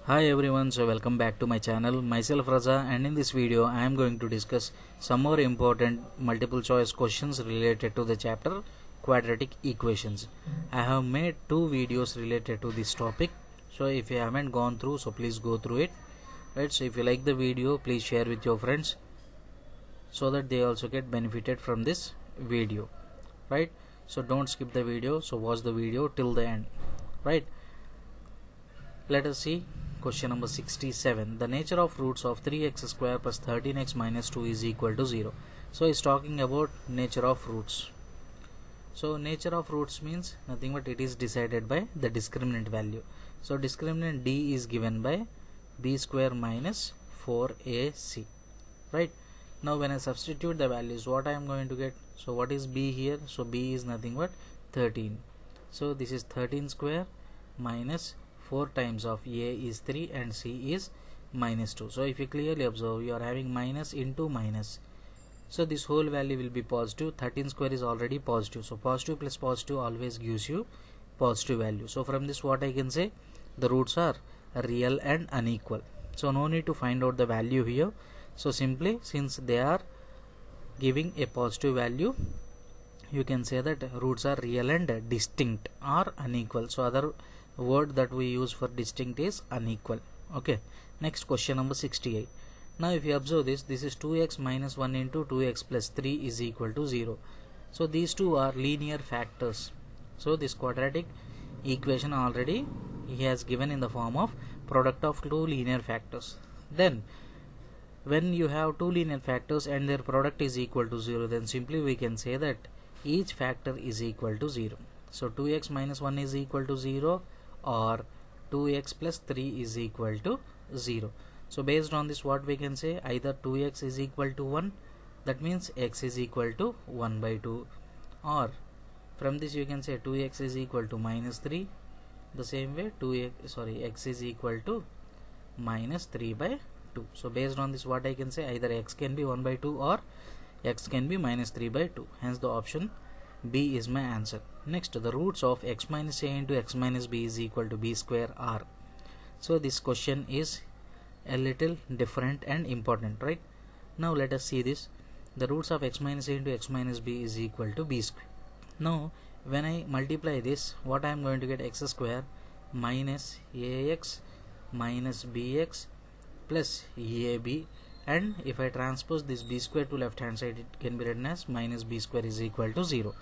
Hi everyone, so welcome back to my channel. Myself Raza, and in this video I am going to discuss some more important multiple choice questions related to the chapter quadratic equations. I have made two videos related to this topic, so if you haven't gone through, so please go through it. Right, so if you like the video, please share with your friends so that they also get benefited from this video. Right, so don't skip the video, so watch the video till the end. Right, let us see question number 67. The nature of roots of 3x square plus 13x minus 2 is equal to 0. So it's talking about nature of roots. So nature of roots means nothing but it is decided by the discriminant value. So discriminant d is given by b square minus 4ac. Right, now when I substitute the values, what I am going to get? So what is b here? So b is nothing but 13. So this is 13 square minus 4 times of a is 3 and c is minus 2. So if you clearly observe, you are having minus into minus, so this whole value will be positive. 13 square is already positive, so positive plus positive always gives you positive value. So from this what I can say, the roots are real and unequal. So no need to find out the value here. So simply, since they are giving a positive value, you can say that roots are real and distinct or unequal. So other word that we use for distinct is unequal. Okay, next question number 68. Now if you observe this is 2x minus 1 into 2x plus 3 is equal to 0. So these two are linear factors. So this quadratic equation already he has given in the form of product of two linear factors. Then when you have two linear factors and their product is equal to 0, then simply we can say that each factor is equal to 0. So 2x minus 1 is equal to 0, or 2x plus 3 is equal to 0. So based on this what we can say, either 2x is equal to 1, that means x is equal to 1 by 2, or from this you can say 2x is equal to minus 3. The same way x is equal to minus 3 by 2. So based on this what I can say, either x can be 1 by 2 or x can be minus 3 by 2. Hence the option B is my answer. Next, the roots of x minus a into x minus b is equal to b square r. So this question is a little different and important, right? Now let us see this. The roots of x minus a into x minus b is equal to b square. Now when I multiply this, what I am going to get? X square minus ax minus bx plus ab, and if I transpose this b square to left hand side, it can be written as minus b square is equal to 0.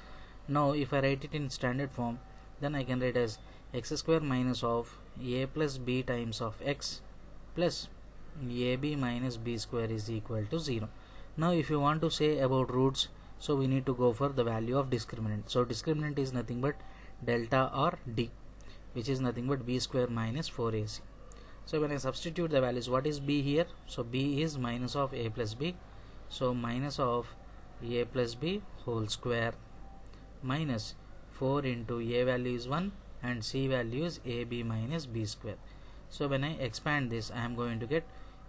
Now if I write it in standard form, then I can write as x square minus of a plus b times of x plus ab minus b square is equal to 0. Now if you want to say about roots, so we need to go for the value of discriminant. So discriminant is nothing but delta or d, which is nothing but b square minus 4ac. So when I substitute the values, what is b here? So b is minus of a plus b, so minus of a plus b whole square minus 4 into a value is 1 and c value is ab minus b square. So when I expand this, I am going to get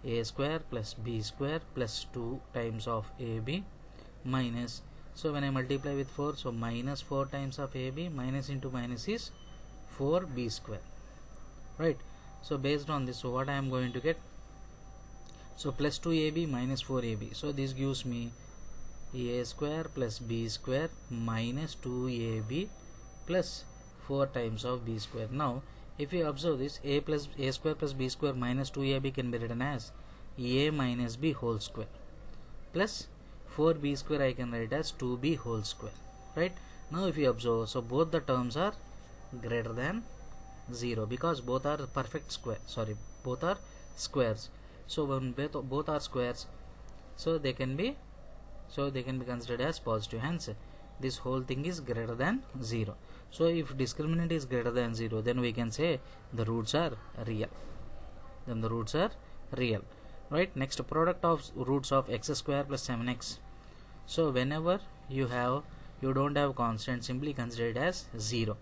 a square plus b square plus 2 times of ab minus, so when I multiply with 4, so minus 4 times of ab, minus into minus is 4b square, right? So based on this, so what I am going to get? So plus 2ab minus 4ab, so this gives me a square plus b square minus 2ab plus 4 times of b square. Now if you observe this, a square plus b square minus 2ab can be written as a minus b whole square plus 4b square I can write as 2b whole square, right? Now if you observe, so both the terms are greater than 0 because both are perfect square, both are squares. So when both are squares, so they can be considered as positive. Hence this whole thing is greater than 0. So if discriminant is greater than 0, then we can say the roots are real. Right? Next, product of roots of x square plus 7x. So whenever you don't have constant, simply consider it as 0.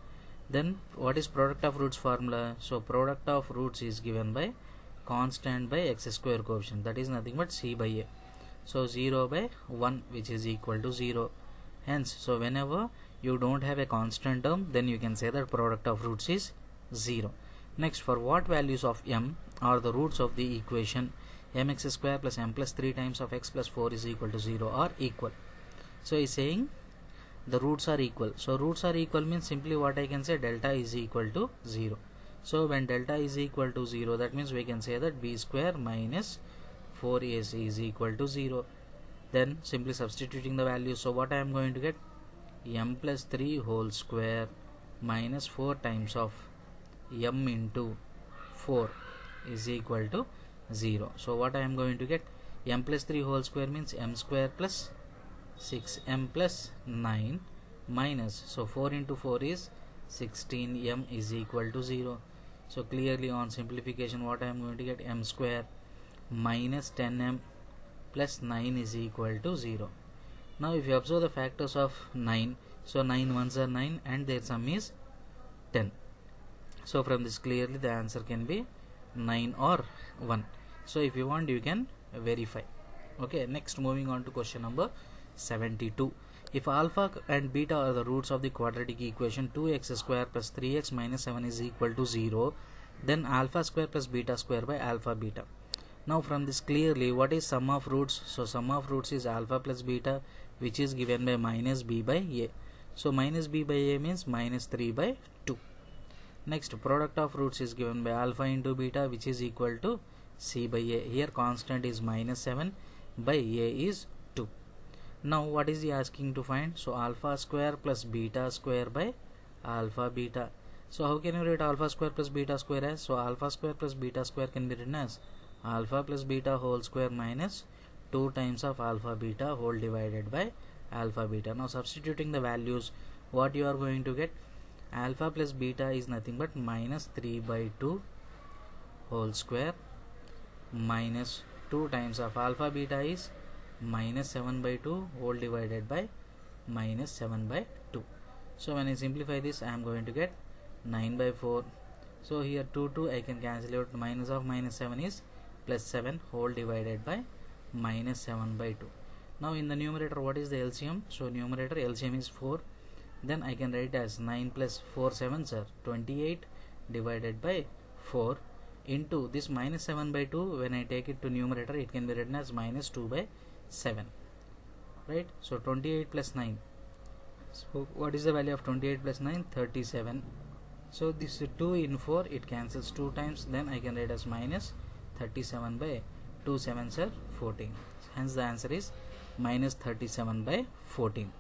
Then what is product of roots formula? So product of roots is given by constant by x square coefficient, that is nothing but c by a. So 0 by 1, which is equal to 0. Hence, so whenever you don't have a constant term, then you can say that product of roots is 0. Next, for what values of m or the roots of the equation mx square plus m plus 3 times of x plus 4 is equal to 0 are equal. So he's saying the roots are equal. So roots are equal means simply what I can say, delta is equal to 0. So when delta is equal to 0, that means we can say that b square minus 4ac is equal to 0. Then simply substituting the values. So what I am going to get, m plus 3 whole square minus 4 times of m into 4 is equal to 0. So what I am going to get, m plus 3 whole square means m square plus 6m plus 9 minus, so 4 into 4 is 16m is equal to 0. So clearly on simplification what I am going to get, m square minus 10m plus 9 is equal to 0. Now if you observe the factors of 9, so 9 ones are 9 and their sum is 10. So from this clearly the answer can be 9 or 1. So if you want you can verify. Okay, next moving on to question number 72. If alpha and beta are the roots of the quadratic equation 2x square plus 3x minus 7 is equal to 0, then alpha square plus beta square by alpha beta. Now from this clearly what is sum of roots? So sum of roots is alpha plus beta, which is given by minus b by a. So minus b by a means minus 3 by 2. Next, product of roots is given by alpha into beta, which is equal to c by a. Here constant is minus 7 by a is 2. Now what is he asking to find? So alpha square plus beta square by alpha beta. So how can you write alpha square plus beta square as? So alpha square plus beta square can be written as alpha plus beta whole square minus 2 times of alpha beta whole divided by alpha beta. Now substituting the values, what you are going to get, alpha plus beta is nothing but minus 3 by 2 whole square minus 2 times of alpha beta is minus 7 by 2 whole divided by minus 7 by 2. So when I simplify this I am going to get 9 by 4. So here 2 I can cancel out, minus of minus 7 is plus 7 whole divided by minus 7 by 2. Now in the numerator what is the LCM? So numerator LCM is 4. Then I can write as 9 plus 4 7s are 28 divided by 4 into this minus 7 by 2. When I take it to numerator it can be written as minus 2 by 7, right? So 28 plus 9. So what is the value of 28 plus 9? 37. So this 2 in 4 it cancels 2 times. Then I can write as minus 37 by 2 7s are 14. Hence the answer is minus 37 by 14.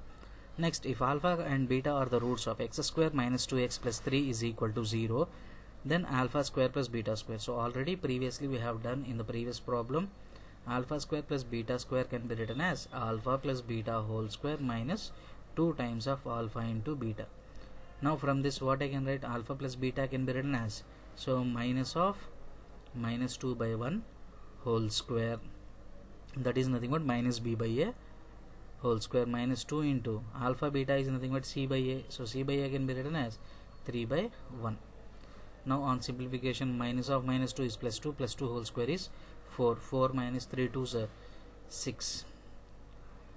Next, if alpha and beta are the roots of x square minus 2x plus 3 is equal to 0, then alpha square plus beta square. So already previously we have done in the previous problem, alpha square plus beta square can be written as alpha plus beta whole square minus 2 times of alpha into beta. Now from this what I can write, alpha plus beta can be written as, so minus of minus 2 by 1 whole square, that is nothing but minus b by a whole square minus 2 into alpha beta is nothing but c by a. So c by a can be written as 3 by 1. Now on simplification, minus of minus 2 is plus 2 whole square is 4. 4 minus 3 2s are 6.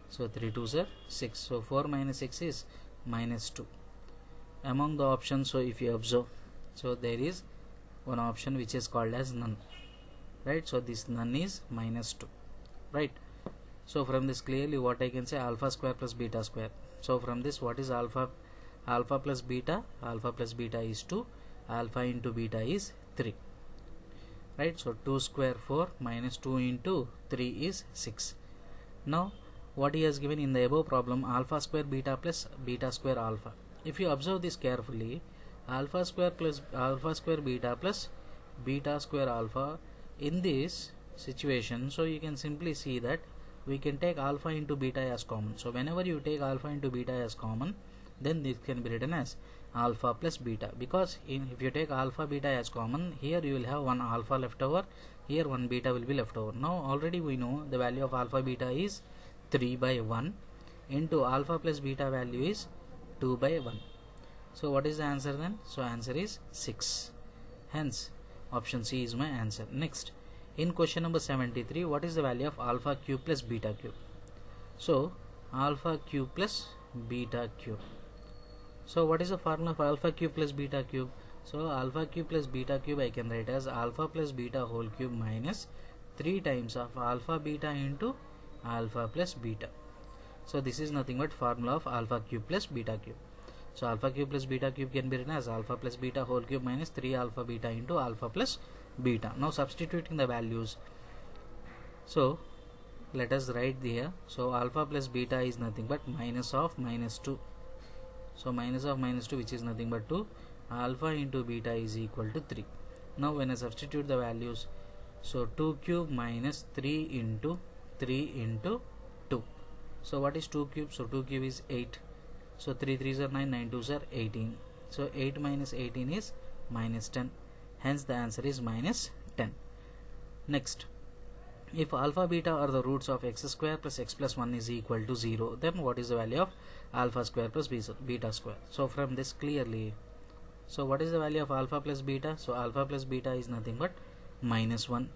So 3 2s are 6. So 4 minus 6 is minus 2. Among the options, so if you observe, so there is one option which is called as none, right? So this none is minus 2, right? So from this clearly what I can say, alpha square plus beta square. So from this what is alpha? Alpha plus beta is 2, alpha into beta is 3, right? So 2 square 4 minus 2 into 3 is 6. Now what he has given in the above problem, alpha square beta plus beta square alpha. If you observe this carefully, alpha square beta plus beta square alpha, in this situation, so you can simply see that we can take alpha into beta as common. So whenever you take alpha into beta as common, then this can be written as alpha plus beta, because if you take alpha beta as common, here you will have one alpha left over, here one beta will be left over. Now already we know the value of alpha beta is 3 by 1 into alpha plus beta value is 2 by 1. So what is the answer then? So answer is 6. Hence option C is my answer. Next, in question number 73, what is the value of alpha cube plus beta cube? So alpha cube plus beta cube. So what is the formula for alpha cube plus beta cube? So alpha cube plus beta cube I can write as alpha plus beta whole cube minus 3 times of alpha beta into alpha plus beta. So this is nothing but formula of alpha cube plus beta cube. So alpha cube plus beta cube can be written as alpha plus beta whole cube minus 3 alpha beta into alpha plus beta. Now substituting the values, so let us write here. So alpha plus beta is nothing but minus of minus 2. So minus of minus 2, which is nothing but 2. Alpha into beta is equal to 3. Now when I substitute the values, so 2 cube minus 3 into 2. So what is 2 cube? So 2 cube is 8. So 3 3s are 9, 9 2s are 18. So 8 minus 18 is minus 10. Hence the answer is minus 10. Next, if alpha beta are the roots of x square plus x plus 1 is equal to 0, then what is the value of alpha square plus beta square? So from this clearly, so what is the value of alpha plus beta? So alpha plus beta is nothing but minus 1.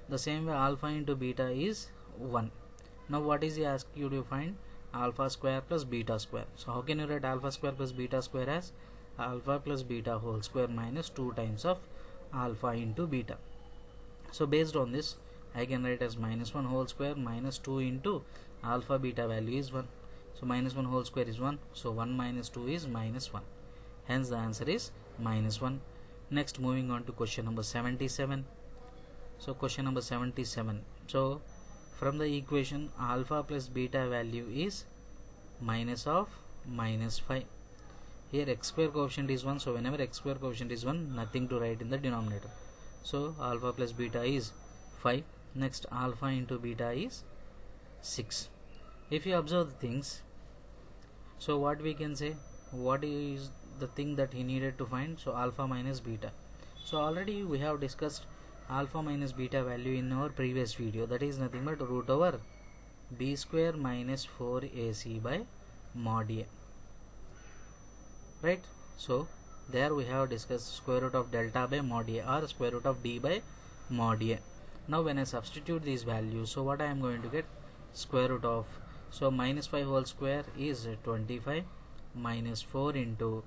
The same way alpha into beta is 1. Now what is he ask you to find? Alpha square plus beta square. So how can you write alpha square plus beta square as alpha plus beta whole square minus 2 times of alpha into beta. So based on this, I can write as minus 1 whole square minus 2 into alpha beta value is 1. So minus 1 whole square is 1. So 1 minus 2 is minus 1. Hence the answer is minus 1. Next, moving on to question number 77. So question number 77. So from the equation, alpha plus beta value is minus of minus 5. Here x square coefficient is 1. So whenever x square coefficient is 1, nothing to write in the denominator. So alpha plus beta is 5. Next, alpha into beta is 6. If you observe the things, so what we can say, what is the thing that he needed to find? So alpha minus beta. So already we have discussed alpha minus beta value in our previous video. That is nothing but root over b square minus 4ac by mod a. Right? So there we have discussed square root of delta by mod a or square root of d by mod a. Now when I substitute these values, so what I am going to get? Square root of, so minus 5 whole square is 25 minus 4 into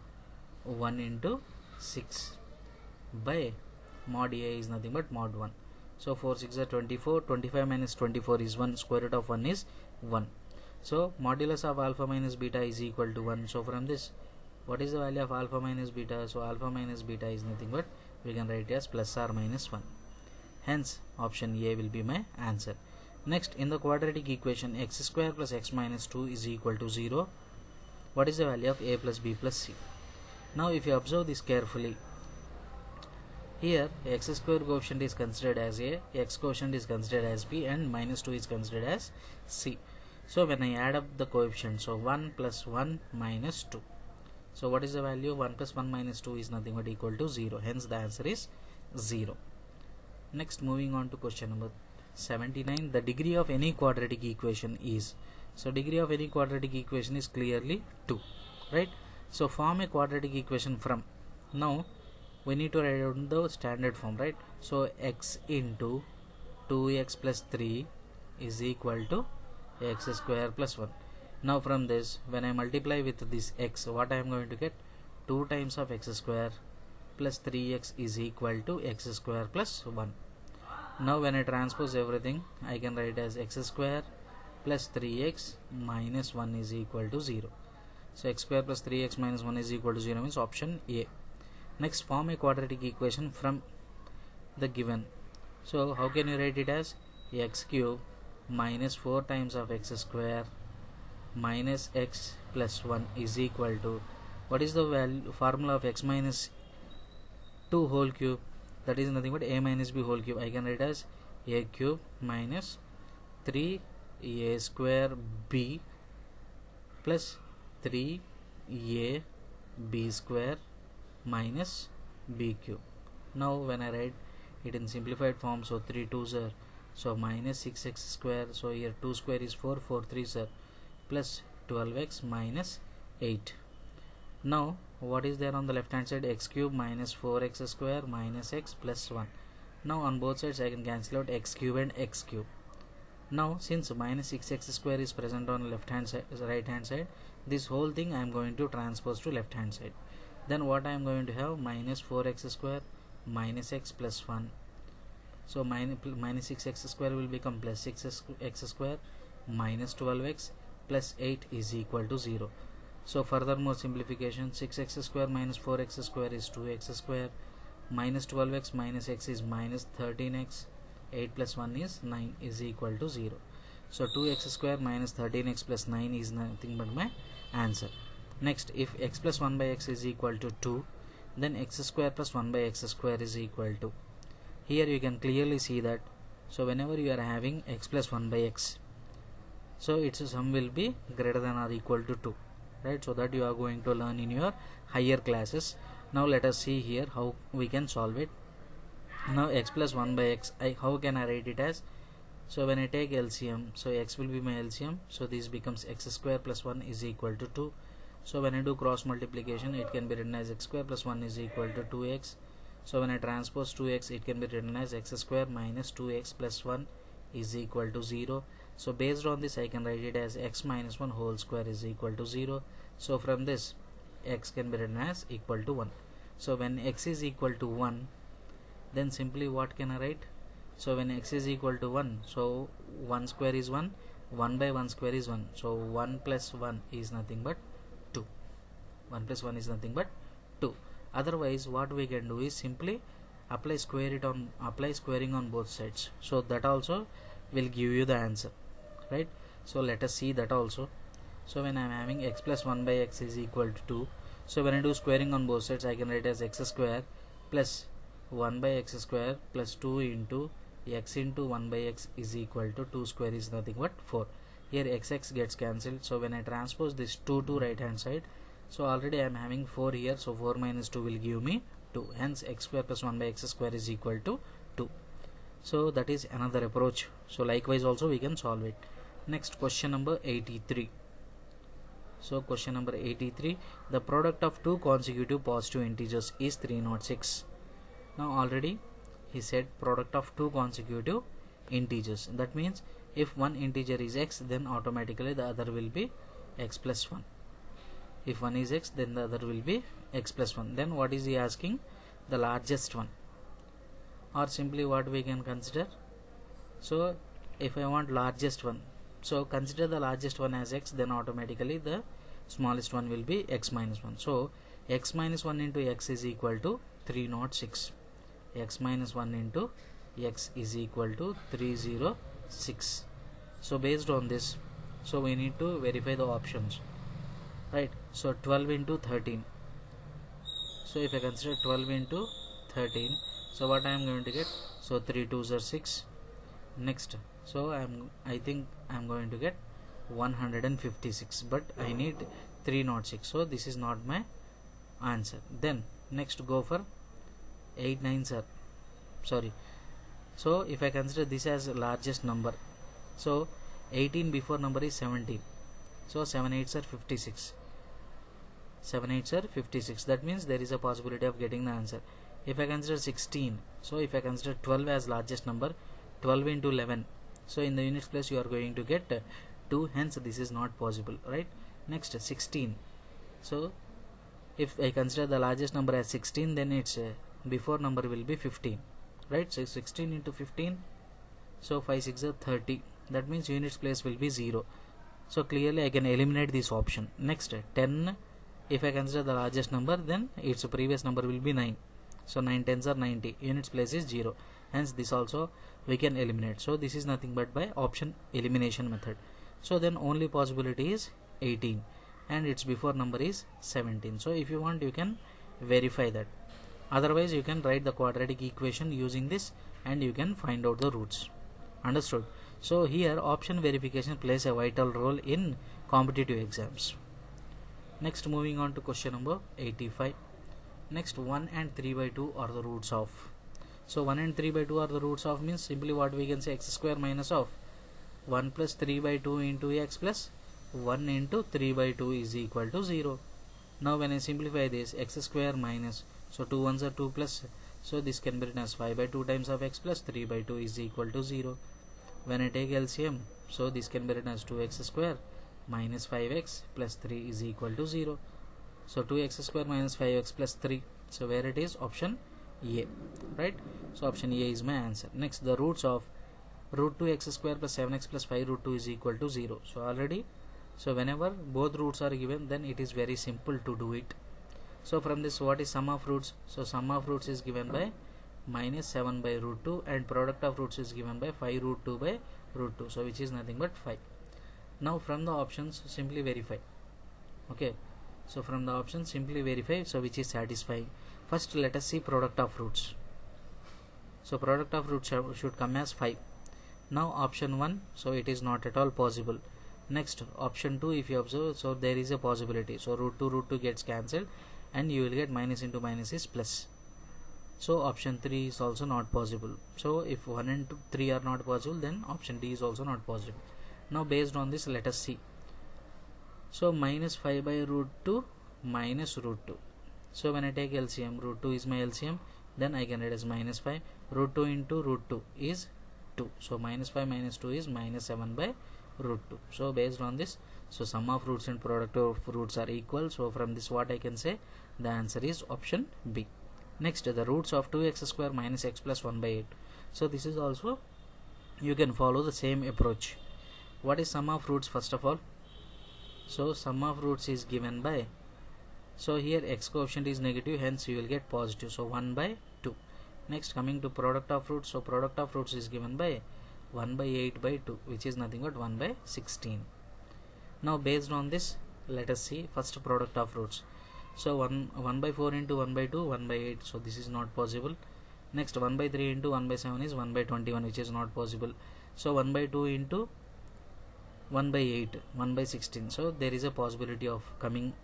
1 into 6 by mod a is nothing but mod 1. So 4 6 are 24, 25 minus 24 is 1, square root of 1 is 1. So modulus of alpha minus beta is equal to 1. So from this, what is the value of alpha minus beta? So alpha minus beta is nothing but, we can write it as plus or minus 1. Hence option A will be my answer. Next, in the quadratic equation, x square plus x minus 2 is equal to 0. What is the value of a plus b plus c? Now if you observe this carefully, here x square coefficient is considered as a, x quotient is considered as b, and minus 2 is considered as c. So when I add up the coefficients, so 1 plus 1 minus 2. So what is the value? 1 plus 1 minus 2 is nothing but equal to 0. Hence the answer is 0. Next, moving on to question number 79. The degree of any quadratic equation is, so degree of any quadratic equation is clearly 2, right? So form a quadratic equation from, now we need to write down the standard form, right? So x into 2x plus 3 is equal to x square plus 1. Now from this, when I multiply with this x, what I am going to get? 2 times of x square plus 3x is equal to x square plus 1. Now when I transpose everything, I can write as x square plus 3x minus 1 is equal to 0. So x square plus 3x minus 1 is equal to 0 means option A. Next, form a quadratic equation from the given. So how can you write it as x cube minus 4 times of x square minus x plus 1 is equal to, what is the value formula of x minus 2 whole cube? That is nothing but a minus b whole cube. I can write as a cube minus 3a square b plus 3a b square minus b cube. Now when I write it in simplified form, so 3 2s are, so minus 6x square, so here 2 square is 4, 4 3s are, plus 12x minus 8. Now what is there on the left hand side? X cube minus 4x square minus x plus 1. Now on both sides I can cancel out x cube and x cube. Now since minus 6x square is present on left hand side, right hand side, this whole thing I am going to transpose to left hand side. Then what I am going to have, minus 4x square minus x plus 1. So minus 6x square will become plus 6x square minus 12x plus 8 is equal to 0. So furthermore simplification, 6x square minus 4x square is 2x square, minus 12x minus x is minus 13x, 8 plus 1 is 9 is equal to 0. So 2x square minus 13x plus 9 is nothing but my answer. Next, if x plus 1 by x is equal to 2, then x square plus 1 by x square is equal to, here you can clearly see that, so whenever you are having x plus 1 by x, so its sum will be greater than or equal to 2, right? So that you are going to learn in your higher classes. Now let us see here how we can solve it. Now x plus 1 by x, how can I write it as? So when I take LCM, so x will be my LCM, so this becomes x square plus 1 is equal to 2. So when I do cross multiplication, it can be written as x square plus 1 is equal to 2x. So when I transpose 2x, it can be written as x square minus 2x plus 1 is equal to 0. So based on this, I can write it as x minus 1 whole square is equal to 0. So from this, x can be written as equal to 1. So when x is equal to 1, then simply what can I write? So when x is equal to 1, so 1 square is 1, 1 by 1 square is 1. So 1 plus 1 is nothing but 2. 1 plus 1 is nothing but 2. Otherwise what we can do is simply apply squaring on both sides. So that also will give you the answer, right? So let us see that also. So when I am having x plus 1 by x is equal to 2, so when I do squaring on both sides, I can write as x square plus 1 by x square plus 2 into x into 1 by x is equal to 2 square is nothing but 4. Here x gets cancelled, so when I transpose this 2 to right hand side, so already I am having 4 here, so 4 minus 2 will give me 2, hence x square plus 1 by x square is equal to 2. So that is another approach. So likewise also we can solve it. Next, question number 83. So question number 83, the product of two consecutive positive integers is 306. Now already he said product of two consecutive integers, that means if one integer is x, then automatically the other will be x plus 1. If one is x, then the other will be x plus 1. Then what is he asking? The largest one, or simply what we can consider. So if I want largest one, so consider the largest one as x, then automatically the smallest one will be x minus 1. So x minus 1 into x is equal to 306. X minus 1 into x is equal to 306. So based on this, so we need to verify the options, right? So 12 into 13. So if I consider 12 into 13, so what I am going to get? So 3 2s are 6. Next, so I think I am going to get 156, but I need 306, so this is not my answer. Then next, go for 8 9s are, sorry, so if I consider this as largest number, so 18 before number is 17, so 7 8s are 56. 7 8s are 56, that means there is a possibility of getting the answer. If I consider 16, so if I consider 12 as largest number, 12 into 11, so in the units place you are going to get 2, hence this is not possible, right? Next, 16, so if I consider the largest number as 16, then its before number will be 15, right? So 16 into 15, so 5 6 are 30, that means units place will be 0. So clearly I can eliminate this option. Next, 10, if I consider the largest number, then its previous number will be 9, so 9 10s are 90, units place is 0, hence this also we can eliminate. So this is nothing but by option elimination method. So then only possibility is 18 and its before number is 17. So if you want, you can verify that. Otherwise you can write the quadratic equation using this and you can find out the roots. Understood? So here option verification plays a vital role in competitive exams. Next, moving on to question number 85. Next, 1 and 3 by 2 are the roots of. So 1 and 3 by 2 are the roots of means simply what we can say, x square minus of 1 plus 3 by 2 into x plus 1 into 3 by 2 is equal to 0. Now when I simplify this, x square minus, so 2 1s are 2 plus, so this can be written as 5 by 2 times of x plus 3 by 2 is equal to 0. When I take LCM, so this can be written as 2x square minus 5x plus 3 is equal to 0. So 2x square minus 5x plus 3. So where it is? Option A, right? So option A is my answer. Next, the roots of root 2x square plus 7x plus 5 root 2 is equal to 0. So already, so whenever both roots are given, then it is very simple to do it. So from this, what is sum of roots? So sum of roots is given by minus 7 by root 2, and product of roots is given by 5 root 2 by root 2, so which is nothing but 5. Now from the options, simply verify. Okay, so from the options, simply verify, so which is satisfying. First, let us see product of roots. So product of roots should come as 5. Now option 1, so it is not at all possible. Next, option 2, if you observe, so there is a possibility. So root 2 gets cancelled, and you will get minus into minus is plus. So option 3 is also not possible. So if 1 and 3 are not possible, then option D is also not possible. Now based on this, let us see. So minus 5 by root 2 minus root 2. So when I take LCM, root 2 is my LCM, then I can write as minus 5. Root 2 into root 2 is 2. So minus 5 minus 2 is minus 7 by root 2. So based on this, so sum of roots and product of roots are equal. So from this, what I can say, the answer is option B. Next, the roots of 2x square minus x plus 1 by 8. So this is also, you can follow the same approach. What is sum of roots first of all? So sum of roots is given by, so here x coefficient is negative, hence you will get positive, so 1 by 2. Next, coming to product of roots, so product of roots is given by 1 by 8 by 2, which is nothing but 1 by 16. Now based on this, let us see first product of roots. So 1 by 4 into 1 by 2, 1 by 8, so this is not possible. Next, 1 by 3 into 1 by 7 is 1 by 21, which is not possible. So 1 by 2 into 1 by 8, 1 by 16, so there is a possibility of coming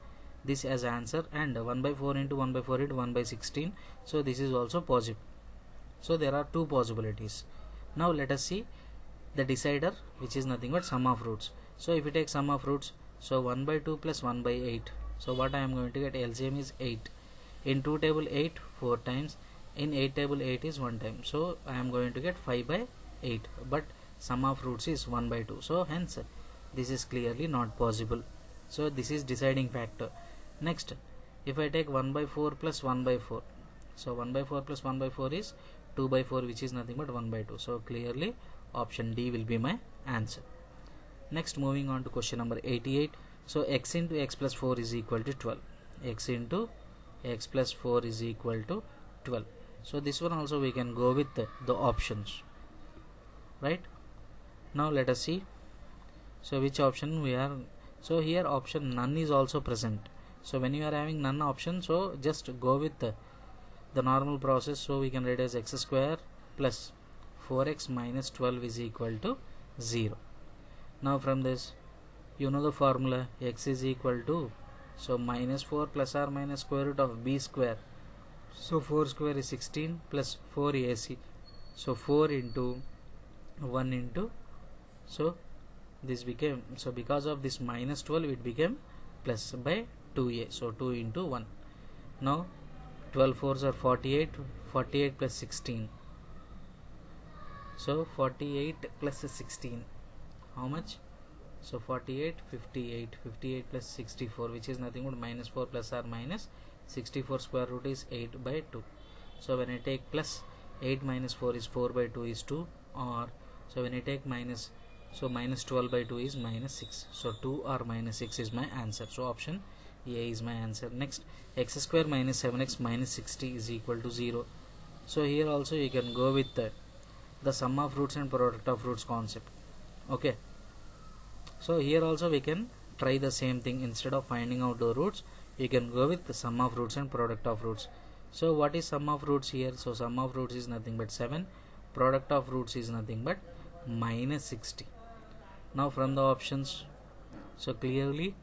this as answer. And 1 by 4 into 1 by 4 into 1 by 16, so this is also possible. So there are two possibilities. Now let us see the decider, which is nothing but sum of roots. So if you take sum of roots, so 1 by 2 plus 1 by 8, so what I am going to get, LCM is 8. In 2 table 8 4 times, in 8 table 8 is 1 time, so I am going to get 5 by 8, but sum of roots is 1 by 2, so hence this is clearly not possible. So this is deciding factor. Next, if I take 1 by 4 plus 1 by 4, so 1 by 4 plus 1 by 4 is 2 by 4, which is nothing but 1 by 2, so clearly option D will be my answer. Next, moving on to question number 88. So x into x plus 4 is equal to 12. X into x plus 4 is equal to 12. So this one also we can go with the options, right? Now let us see, so which option we are. So here option none is also present. So when you are having none option, so just go with the normal process. So we can write as x square plus 4x minus 12 is equal to 0. Now from this, you know the formula, x is equal to, so minus 4 plus or minus square root of b square. So 4 square is 16 plus 4 ac, so 4 into 1 into, so this became, so because of this minus 12 it became plus by 2a, so 2 into 1. Now 12 fours are 48, 48 plus 16, so 48 plus 16, how much? So 48, 58, 58 plus 64, which is nothing but minus 4 plus or minus 64 square root is 8 by 2. So when I take plus, 8 minus 4 is 4 by 2 is 2, or so when I take minus, so minus 12 by 2 is minus 6, so 2 or minus 6 is my answer. So option A is my answer. Next, x square minus 7x minus 60 is equal to 0. So here also you can go with the sum of roots and product of roots concept. Okay, so here also we can try the same thing. Instead of finding out the roots, you can go with the sum of roots and product of roots. So what is sum of roots here? So sum of roots is nothing but 7, product of roots is nothing but minus 60. Now from the options, so clearly,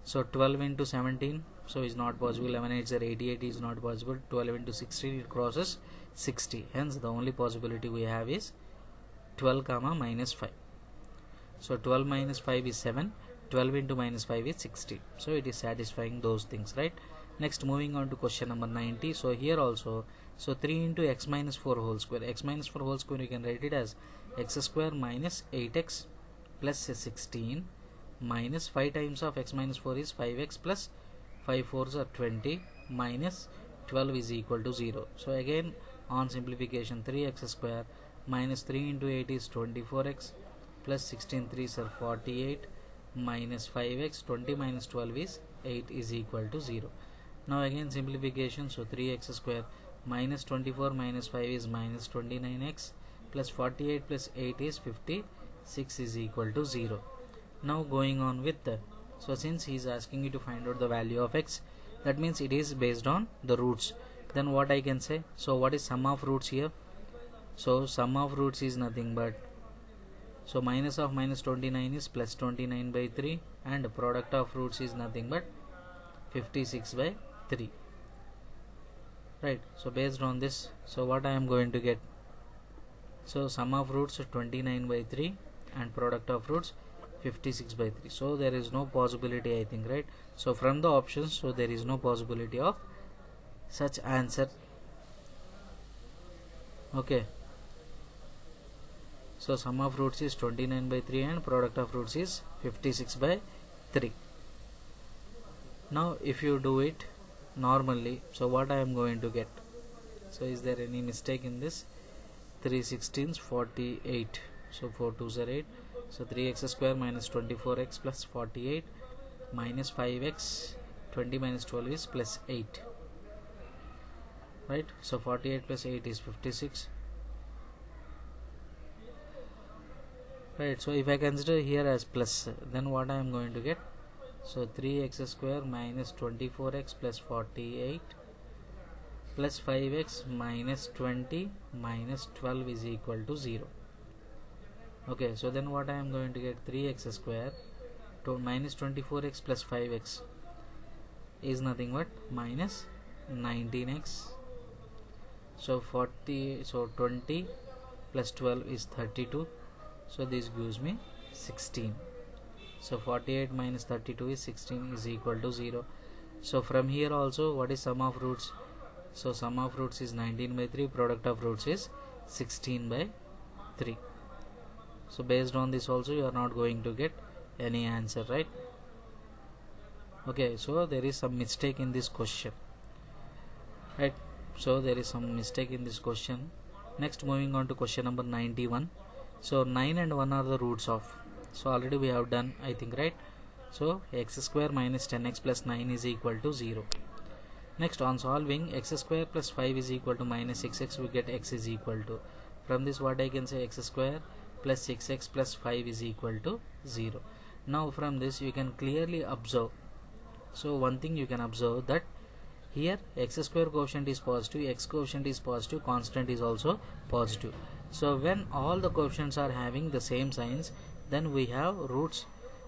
so 12 into 17, so is not possible. 11 8s are 88 is not possible. 12 into 16, it crosses 60, hence the only possibility we have is 12 comma minus 5. So 12 minus 5 is 7, 12 into minus 5 is 60, so it is satisfying those things, right? Next, moving on to question number 90. So here also, so 3 into x minus 4 whole square, x minus 4 whole square, you can write it as x square minus 8x plus 16 minus 5 times of x minus 4 is 5x plus 5 fours are 20 minus 12 is equal to 0. So again on simplification, 3x square minus 3 into 8 is 24x plus 16 3s are 48 minus 5x, 20 minus 12 is 8 is equal to 0. Now again simplification, so 3x square minus 24 minus 5 is minus 29x plus 48 plus 8 is 56 is equal to 0. Now going on with the, so since he is asking you to find out the value of x, that means it is based on the roots. Then what I can say, so what is sum of roots here? So sum of roots is nothing but, so minus of minus 29 is plus 29 by 3 and product of roots is nothing but 56 by 3, right? So based on this, so what I am going to get, so sum of roots 29 by 3 and product of roots 56 by 3. So there is no possibility, I think, right? So from the options, so there is no possibility of such answer. Okay, so sum of roots is 29 by 3 and product of roots is 56 by 3. Now if you do it normally, so what I am going to get, so is there any mistake in this? 3 16s 48, so 4 2s are 8, so 3x square minus 24x plus 48 minus 5x, 20 minus 12 is plus 8, right? So 48 plus 8 is 56, right? So if I consider here as plus, then what I am going to get, so 3x square minus 24x plus 48 plus 5x minus 20 minus 12 is equal to 0. Okay, so then what I am going to get, 3x square to minus 24x plus 5x is nothing but minus 19x, so 20 plus 12 is 32, so this gives me 16. So 48 minus 32 is 16 is equal to 0. So from here also, what is sum of roots? So sum of roots is 19 by 3, product of roots is 16 by 3. So based on this also you are not going to get any answer, right? Okay, so there is some mistake in this question, right? So there is some mistake in this question. Next, moving on to question number 91. So 9 and 1 are the roots of, so already we have done, I think, right? So x square minus 10x plus 9 is equal to 0. Next, on solving, x square plus 5 is equal to minus 6x, we get x is equal to, from this what I can say, x square plus 6x plus 5 is equal to 0. Now from this you can clearly observe, so one thing you can observe, that here x square coefficient is positive, x coefficient is positive, constant is also positive. So when all the coefficients are having the same signs, then we have roots,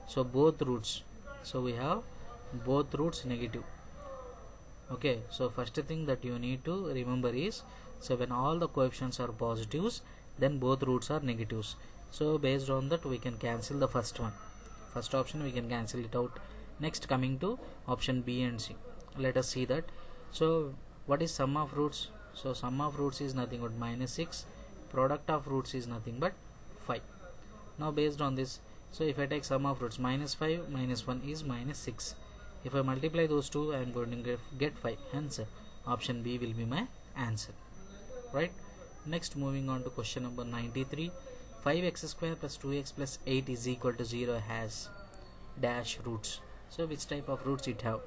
so both roots, so we have both roots negative. Okay, so first thing that you need to remember is, so when all the coefficients are positives, then both roots are negatives. So based on that we can cancel the first one, first option we can cancel it out. Next, coming to option B and C, let us see that. So what is sum of roots? So sum of roots is nothing but minus 6, product of roots is nothing but 5. Now based on this, so if I take sum of roots, minus 5 minus 1 is minus 6. If I multiply those two, I am going to get 5. Hence option B will be my answer, right? Next, moving on to question number 93. 5x square plus 2x plus 8 is equal to 0 has dash roots. So which type of roots it have?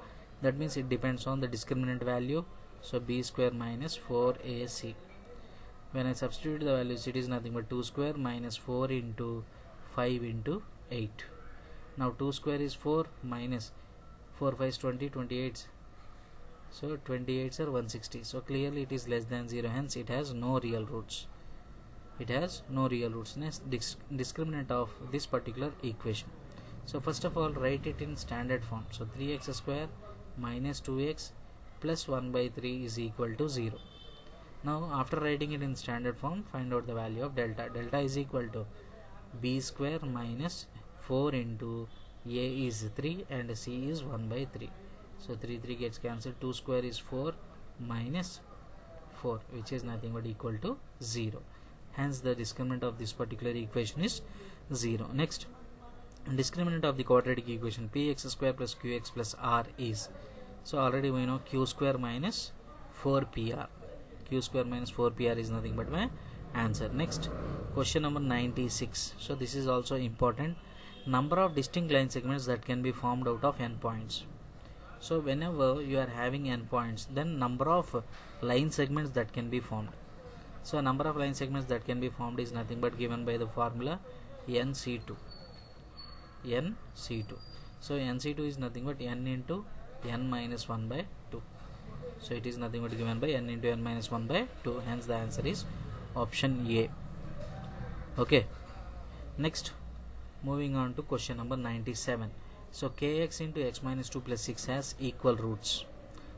That means it depends on the discriminant value. So b square minus 4ac. When I substitute the values, it is nothing but 2 square minus 4 into 5 into 8. Now 2 square is 4 minus 4 5 is 20, 28. So 28s are 160. So clearly it is less than 0. Hence it has no real roots. It has no real roots. Next, discriminant of this particular equation. So first of all, write it in standard form. So 3x square minus 2x plus 1 by 3 is equal to 0. Now after writing it in standard form, find out the value of delta. Delta is equal to b square minus 4 into a is 3 and c is 1 by 3. So 3 gets cancelled. 2 square is 4 minus 4, which is nothing but equal to 0. Hence the discriminant of this particular equation is 0. Next, discriminant of the quadratic equation px square plus qx plus r is, so already we know q square minus 4pr. Q square minus 4pr is nothing but my answer. Next, question number 96. So this is also important. Number of distinct line segments that can be formed out of n points. So whenever you are having n points, then number of line segments that can be formed. So number of line segments that can be formed is nothing but given by the formula nc2. nc2. So nc2 is nothing but n into n minus 1 by 2. So it is nothing but given by n into n minus 1 by 2. Hence the answer is option A. Okay. Next, moving on to question number 97. So kx into x minus 2 plus 6 has equal roots.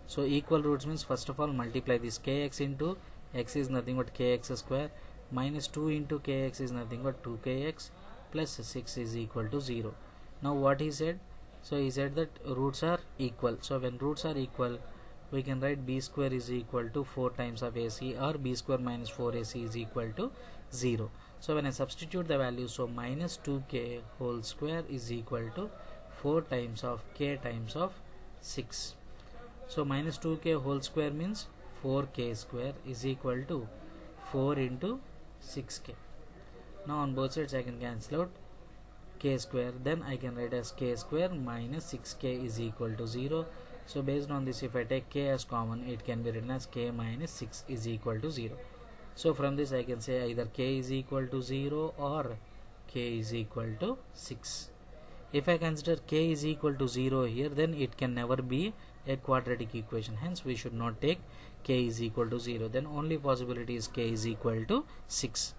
So equal roots means first of all multiply this. Kx into x is nothing but kx square minus 2 into kx is nothing but 2kx plus 6 is equal to 0. Now what he said? So he said that roots are equal. So when roots are equal, we can write b square is equal to 4 times of ac, or b square minus 4ac is equal to 0. So when I substitute the value, so minus 2k whole square is equal to 4 times of k times of 6. So minus 2k whole square means 4k square is equal to 4 into 6k. Now on both sides I can cancel out k square, then I can write as k square minus 6k is equal to 0. So based on this, if I take k as common, it can be written as k minus 6 is equal to 0. So from this I can say either k is equal to 0 or k is equal to 6. If I consider k is equal to 0 here, then it can never be a quadratic equation. Hence we should not take k is equal to 0. Then only possibility is k is equal to 6.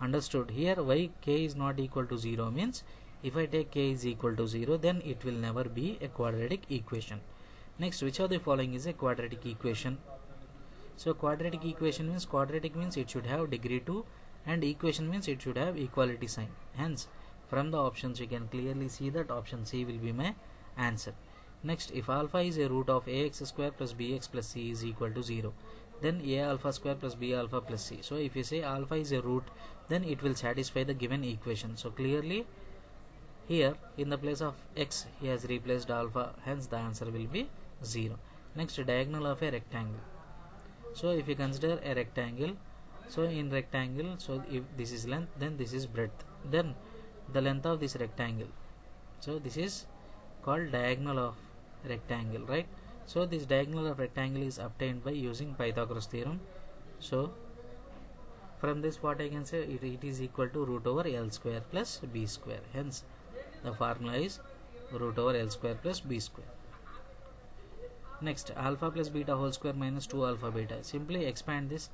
Understood? Here why k is not equal to 0 means if I take k is equal to 0, then it will never be a quadratic equation. Next, which of the following is a quadratic equation? So quadratic equation means, quadratic means it should have degree 2 and equation means it should have equality sign. Hence from the options you can clearly see that option C will be my answer. Next, if alpha is a root of ax square plus bx plus c is equal to 0, then a alpha square plus b alpha plus c. So if you say alpha is a root, then it will satisfy the given equation. So clearly here in the place of x he has replaced alpha, hence the answer will be 0. Next, diagonal of a rectangle. So if you consider a rectangle, so in rectangle, so if this is length, then this is breadth, then the length of this rectangle, so this is called diagonal of rectangle, right? So this diagonal of rectangle is obtained by using Pythagoras theorem. So from this what I can say, it is equal to root over L square plus B square. Hence the formula is root over L square plus B square. Next, alpha plus beta whole square minus 2 alpha beta. Simply expand this.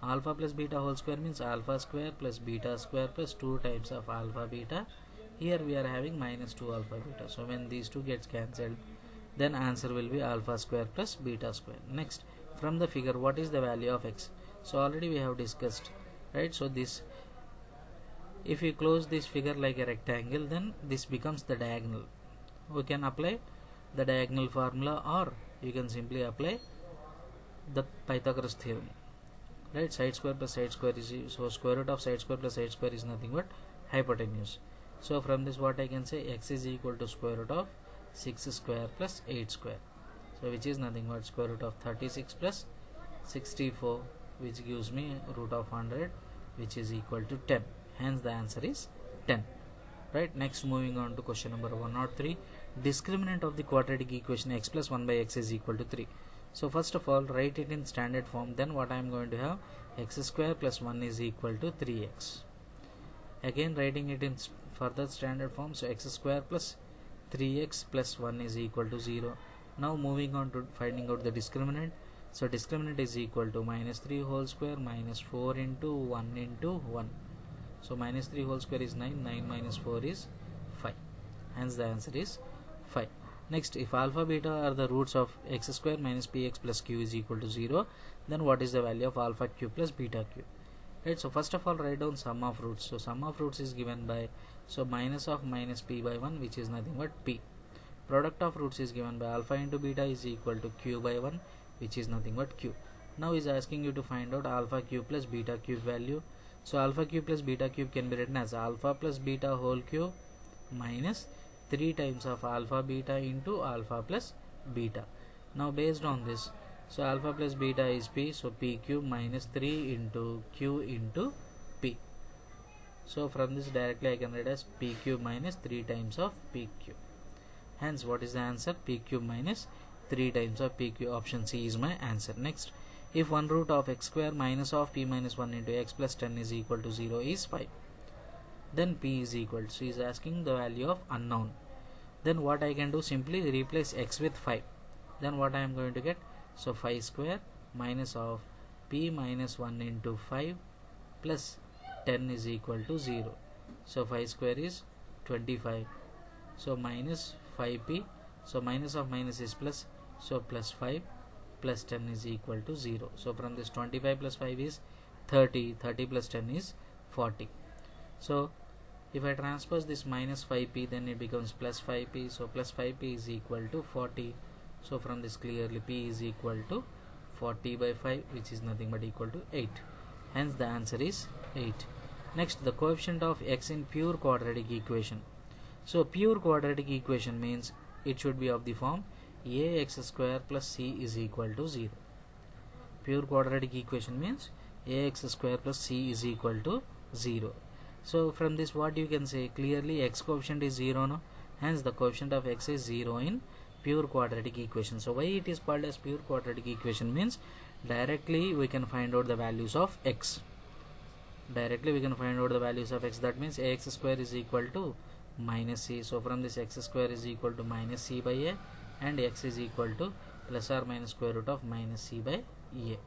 Alpha plus beta whole square means alpha square plus beta square plus 2 times of alpha beta. Here we are having minus 2 alpha beta. So when these two gets cancelled, then answer will be alpha square plus beta square. Next, from the figure, what is the value of x? So already we have discussed, right? So this, if you close this figure like a rectangle, then this becomes the diagonal. We can apply the diagonal formula, or you can simply apply the Pythagoras theorem, right? Side square plus side square is, so square root of side square plus side square is nothing but hypotenuse. So from this what I can say, x is equal to square root of 6 square plus 8 square, so which is nothing but square root of 36 plus 64, which gives me root of 100, which is equal to 10. Hence the answer is 10, right? Next, moving on to question number 103. Discriminant of the quadratic equation x plus 1 by x is equal to 3. So first of all write it in standard form. Then what I am going to have, x square plus 1 is equal to 3x. Again writing it in further standard form. So x square plus 3x plus 1 is equal to 0. Now moving on to finding out the discriminant. So discriminant is equal to minus 3 whole square minus 4 into 1 into 1. So minus 3 whole square is 9, 9 minus 4 is 5. Hence the answer is 5. Next, if alpha beta are the roots of x square minus px plus q is equal to 0, then what is the value of alpha q plus beta q? Right, so first of all write down sum of roots. So sum of roots is given by, so minus of minus p by 1, which is nothing but p. Product of roots is given by alpha into beta is equal to q by 1, which is nothing but q. Now is asking you to find out alpha cube plus beta cube value. So alpha cube plus beta cube can be written as alpha plus beta whole cube minus 3 times of alpha beta into alpha plus beta. Now based on this, so alpha plus beta is p, so p cube minus 3 into q into p. So from this directly I can write as p cube minus 3 times of p cube. Hence what is the answer? P cube minus 3 times of p cube. Option C is my answer. Next, if 1 root of x square minus of p minus 1 into x plus 10 is equal to 0 is 5, then p is equal to, so he is asking the value of unknown. Then what I can do, simply replace x with 5. Then what I am going to get? So 5 square minus of p minus 1 into 5 plus 10 is equal to 0. So 5 square is 25. So minus 5p. So minus of minus is plus. So plus 5 plus 10 is equal to 0. So from this 25 plus 5 is 30. 30 plus 10 is 40. So if I transpose this minus 5p, then it becomes plus 5p. So plus 5p is equal to 40. So from this clearly p is equal to 40 by 5, which is nothing but equal to 8. Hence the answer is 8. Next, the coefficient of x in pure quadratic equation. So pure quadratic equation means it should be of the form ax square plus c is equal to 0. Pure quadratic equation means ax square plus c is equal to 0. So from this what you can say, clearly x coefficient is 0 no? Hence the coefficient of x is 0 in pure quadratic equation. So why it is called as pure quadratic equation means directly we can find out the values of x. Directly we can find out the values of x. That means ax square is equal to minus c. So from this x square is equal to minus c by a, and x is equal to plus or minus square root of minus c by a.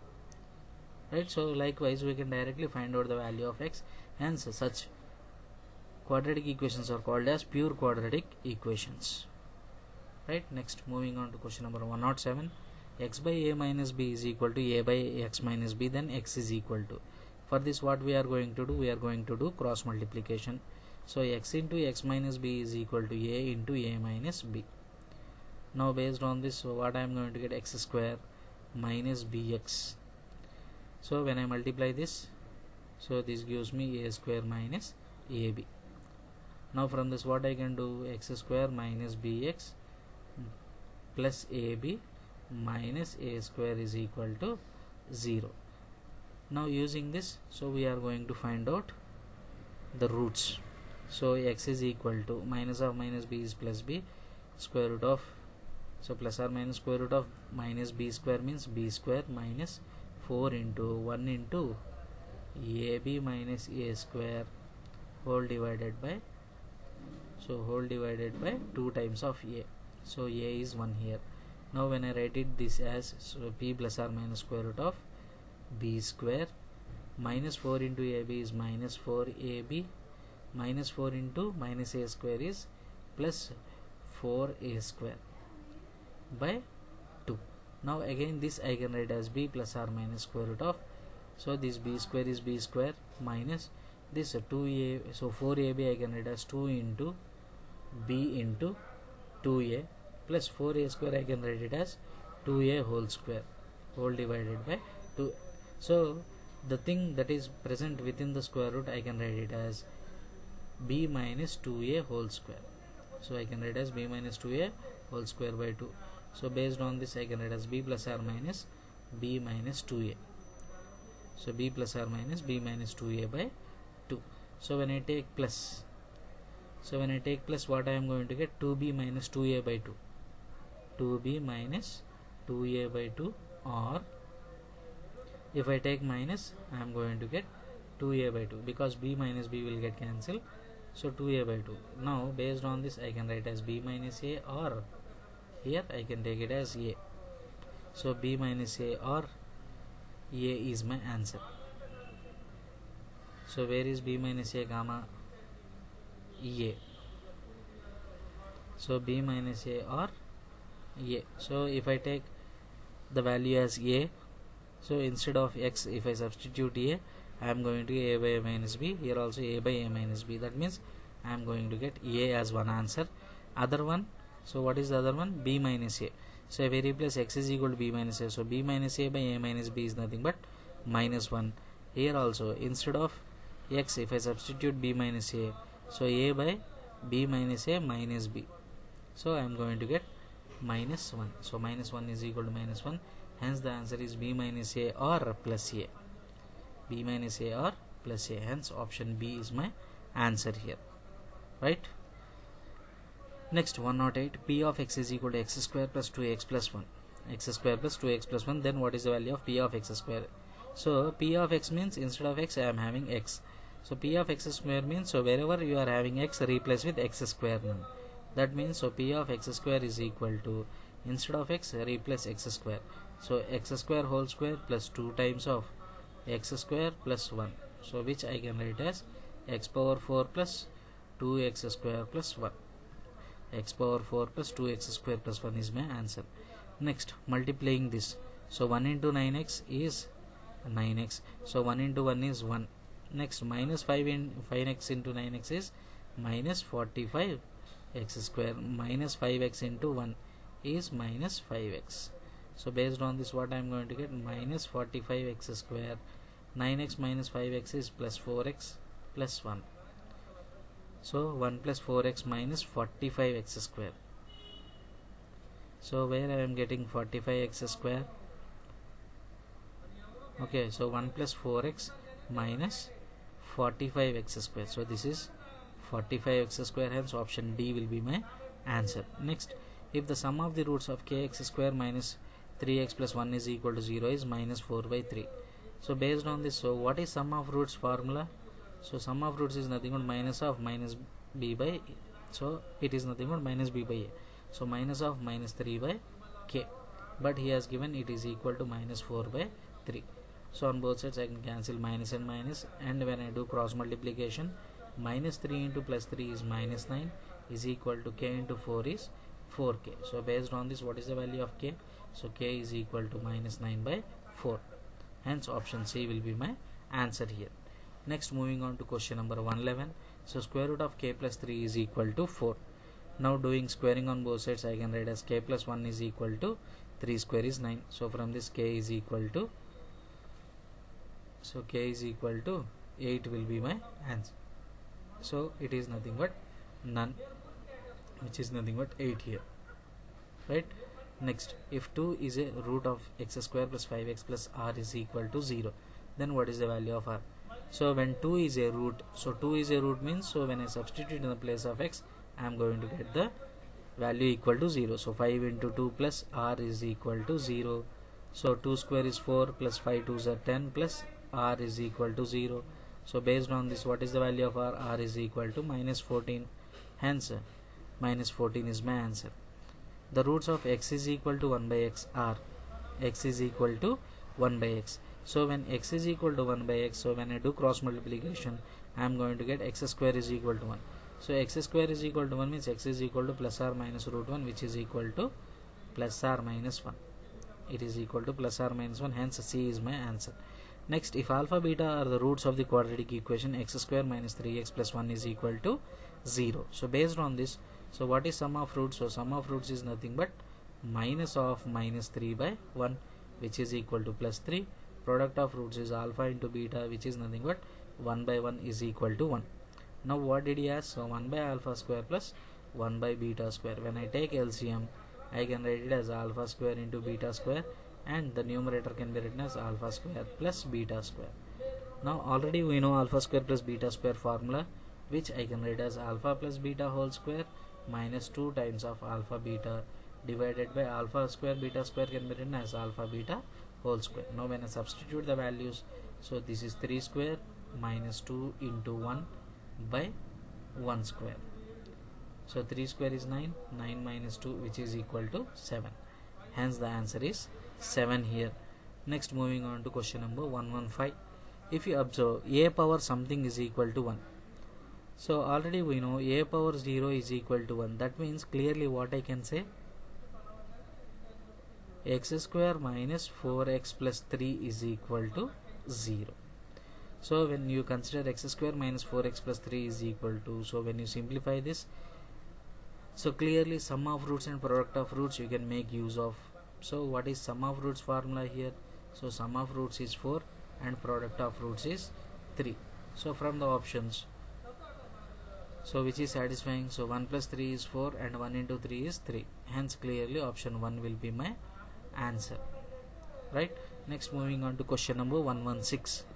Right, so likewise we can directly find out the value of x. Hence such quadratic equations are called as pure quadratic equations. Right, next moving on to question number 107. X by a minus b is equal to a by x minus b, then x is equal to. For this what we are going to do? We are going to do cross multiplication. So x into x minus b is equal to a into a minus b. Now based on this, so what I am going to get? X square minus bx. So when I multiply this, so this gives me a square minus ab. Now from this what I can do? X square minus bx plus ab minus a square is equal to 0. Now using this, so we are going to find out the roots. So x is equal to minus of minus b is plus b, square root of, so plus or minus square root of minus b square means b square minus 4 into 1 into ab minus a square whole divided by, so whole divided by 2 times of a. So a is 1 here. Now when I write it this as, so p plus or minus square root of b square minus 4 into ab is minus 4ab minus 4 into minus a square is plus 4a square by 2. Now again this I can write as b plus or minus square root of, so this b square is b square minus this 2a, so 4ab I can write as 2 into b into 2a plus 4a square I can write it as 2a whole square whole divided by 2. So the thing that is present within the square root I can write it as b minus 2a whole square. So I can write as b minus 2a whole square by 2. So based on this I can write as b plus or minus b minus 2a. So b plus or minus b minus 2a by 2. So when I take plus, so when I take plus, what I am going to get? 2b minus 2a by 2. 2b minus 2a by 2, or if I take minus, I am going to get 2a by 2, because b minus b will get cancelled. So 2a by 2. Now based on this I can write as b minus a, or here I can take it as a. So b minus a or a is my answer. So where is b minus a comma a? So b minus a or a. So if I take the value as a, so instead of x, if I substitute a, I am going to get a by a minus b. Here also a by a minus b. That means I am going to get a as one answer. Other one, so what is the other one? B minus a. So if I replace x is equal to b minus a, so b minus a by a minus b is nothing but minus 1. Here also instead of x, if I substitute b minus a, so a by b minus a minus b. So I am going to get minus 1. So minus 1 is equal to minus 1. Hence the answer is b minus a or plus a. B minus a or plus a. Hence option B is my answer here. Right? Next 108. P of x is equal to x square plus 2x plus 1. X square plus 2x plus 1. Then what is the value of P of x square? So P of x means instead of x I am having x. So P of x square means, so wherever you are having x, replace with x square now. That means, so P of x square is equal to, instead of x replace x square. So x square whole square plus 2 times of x square plus 1. So which I can write as x power 4 plus 2x square plus 1. X power 4 plus 2x square plus 1 is my answer. Next, multiplying this. So 1 into 9x is 9x. So 1 into 1 is 1. Next, minus 5x into 9x is minus 45 x square. Minus 5x into 1 is minus 5x. So based on this, what I am going to get? Minus 45 x square. 9x minus 5x is plus 4x plus 1. So 1 plus 4x minus 45 x square. So where I am getting 45 x square? Okay, so 1 plus 4x minus 45 x square. So this is 45 x square. Hence option D will be my answer. Next, if the sum of the roots of kx square minus 3x plus 1 is equal to 0 is minus 4 by 3. So based on this, so what is sum of roots formula? So sum of roots is nothing but minus of minus b by, so it is nothing but minus b by a. So minus of minus 3 by k, but he has given it is equal to minus 4 by 3. So on both sides I can cancel minus and minus, and when I do cross multiplication, minus 3 into plus 3 is minus 9 is equal to k into 4 is 4k. So based on this, what is the value of k? So k is equal to minus 9 by 4. Hence option C will be my answer here. Next, moving on to question number 111. So square root of k plus 3 is equal to 4. Now doing squaring on both sides, I can write as k plus 1 is equal to 3 square is 9. So from this k is equal to, so k is equal to 8 will be my answer. So it is nothing but none, which is nothing but 8 here. Right? Next, if 2 is a root of x square plus 5x plus r is equal to 0, then what is the value of r? So when 2 is a root, so 2 is a root means, so when I substitute in the place of x, I am going to get the value equal to 0. So 5 into 2 plus r is equal to 0. So 2 square is 4 plus 5 2s are 10 plus r is equal to 0. So based on this, what is the value of r? R is equal to minus 14. Hence minus 14 is my answer. The roots of x is equal to 1 by x are x is equal to 1 by x. So when x is equal to 1 by x, so when I do cross multiplication, I am going to get x square is equal to 1. So x square is equal to 1 means x is equal to plus or minus root 1, which is equal to plus or minus 1. It is equal to plus or minus 1. Hence C is my answer. Next, if alpha beta are the roots of the quadratic equation, x square minus 3x plus 1 is equal to 0. So based on this, so what is sum of roots? So sum of roots is nothing but minus of minus 3 by 1, which is equal to plus 3. Product of roots is alpha into beta, which is nothing but 1 by 1 is equal to 1. Now what did he ask? So 1 by alpha square plus 1 by beta square. When I take LCM, I can write it as alpha square into beta square, and the numerator can be written as alpha square plus beta square. Now already we know alpha square plus beta square formula, which I can write as alpha plus beta whole square minus 2 times of alpha beta divided by alpha square beta square can be written as alpha beta whole square. Now when I substitute the values, so this is 3 square minus 2 into 1 by 1 square. So 3 square is 9, 9 minus 2, which is equal to 7. Hence the answer is 7 here. Next, moving on to question number 115. If you observe a power something is equal to 1. So already we know a power 0 is equal to 1. That means clearly what I can say, x square minus 4x plus 3 is equal to 0. So when you consider x square minus 4x plus 3 is equal to, so when you simplify this, so clearly sum of roots and product of roots you can make use of. So what is sum of roots formula here? So sum of roots is 4 and product of roots is 3. So from the options, So which is satisfying? So 1 plus 3 is 4 and 1 into 3 is 3. Hence clearly option 1 will be my answer. Right. Next, moving on to question number 116.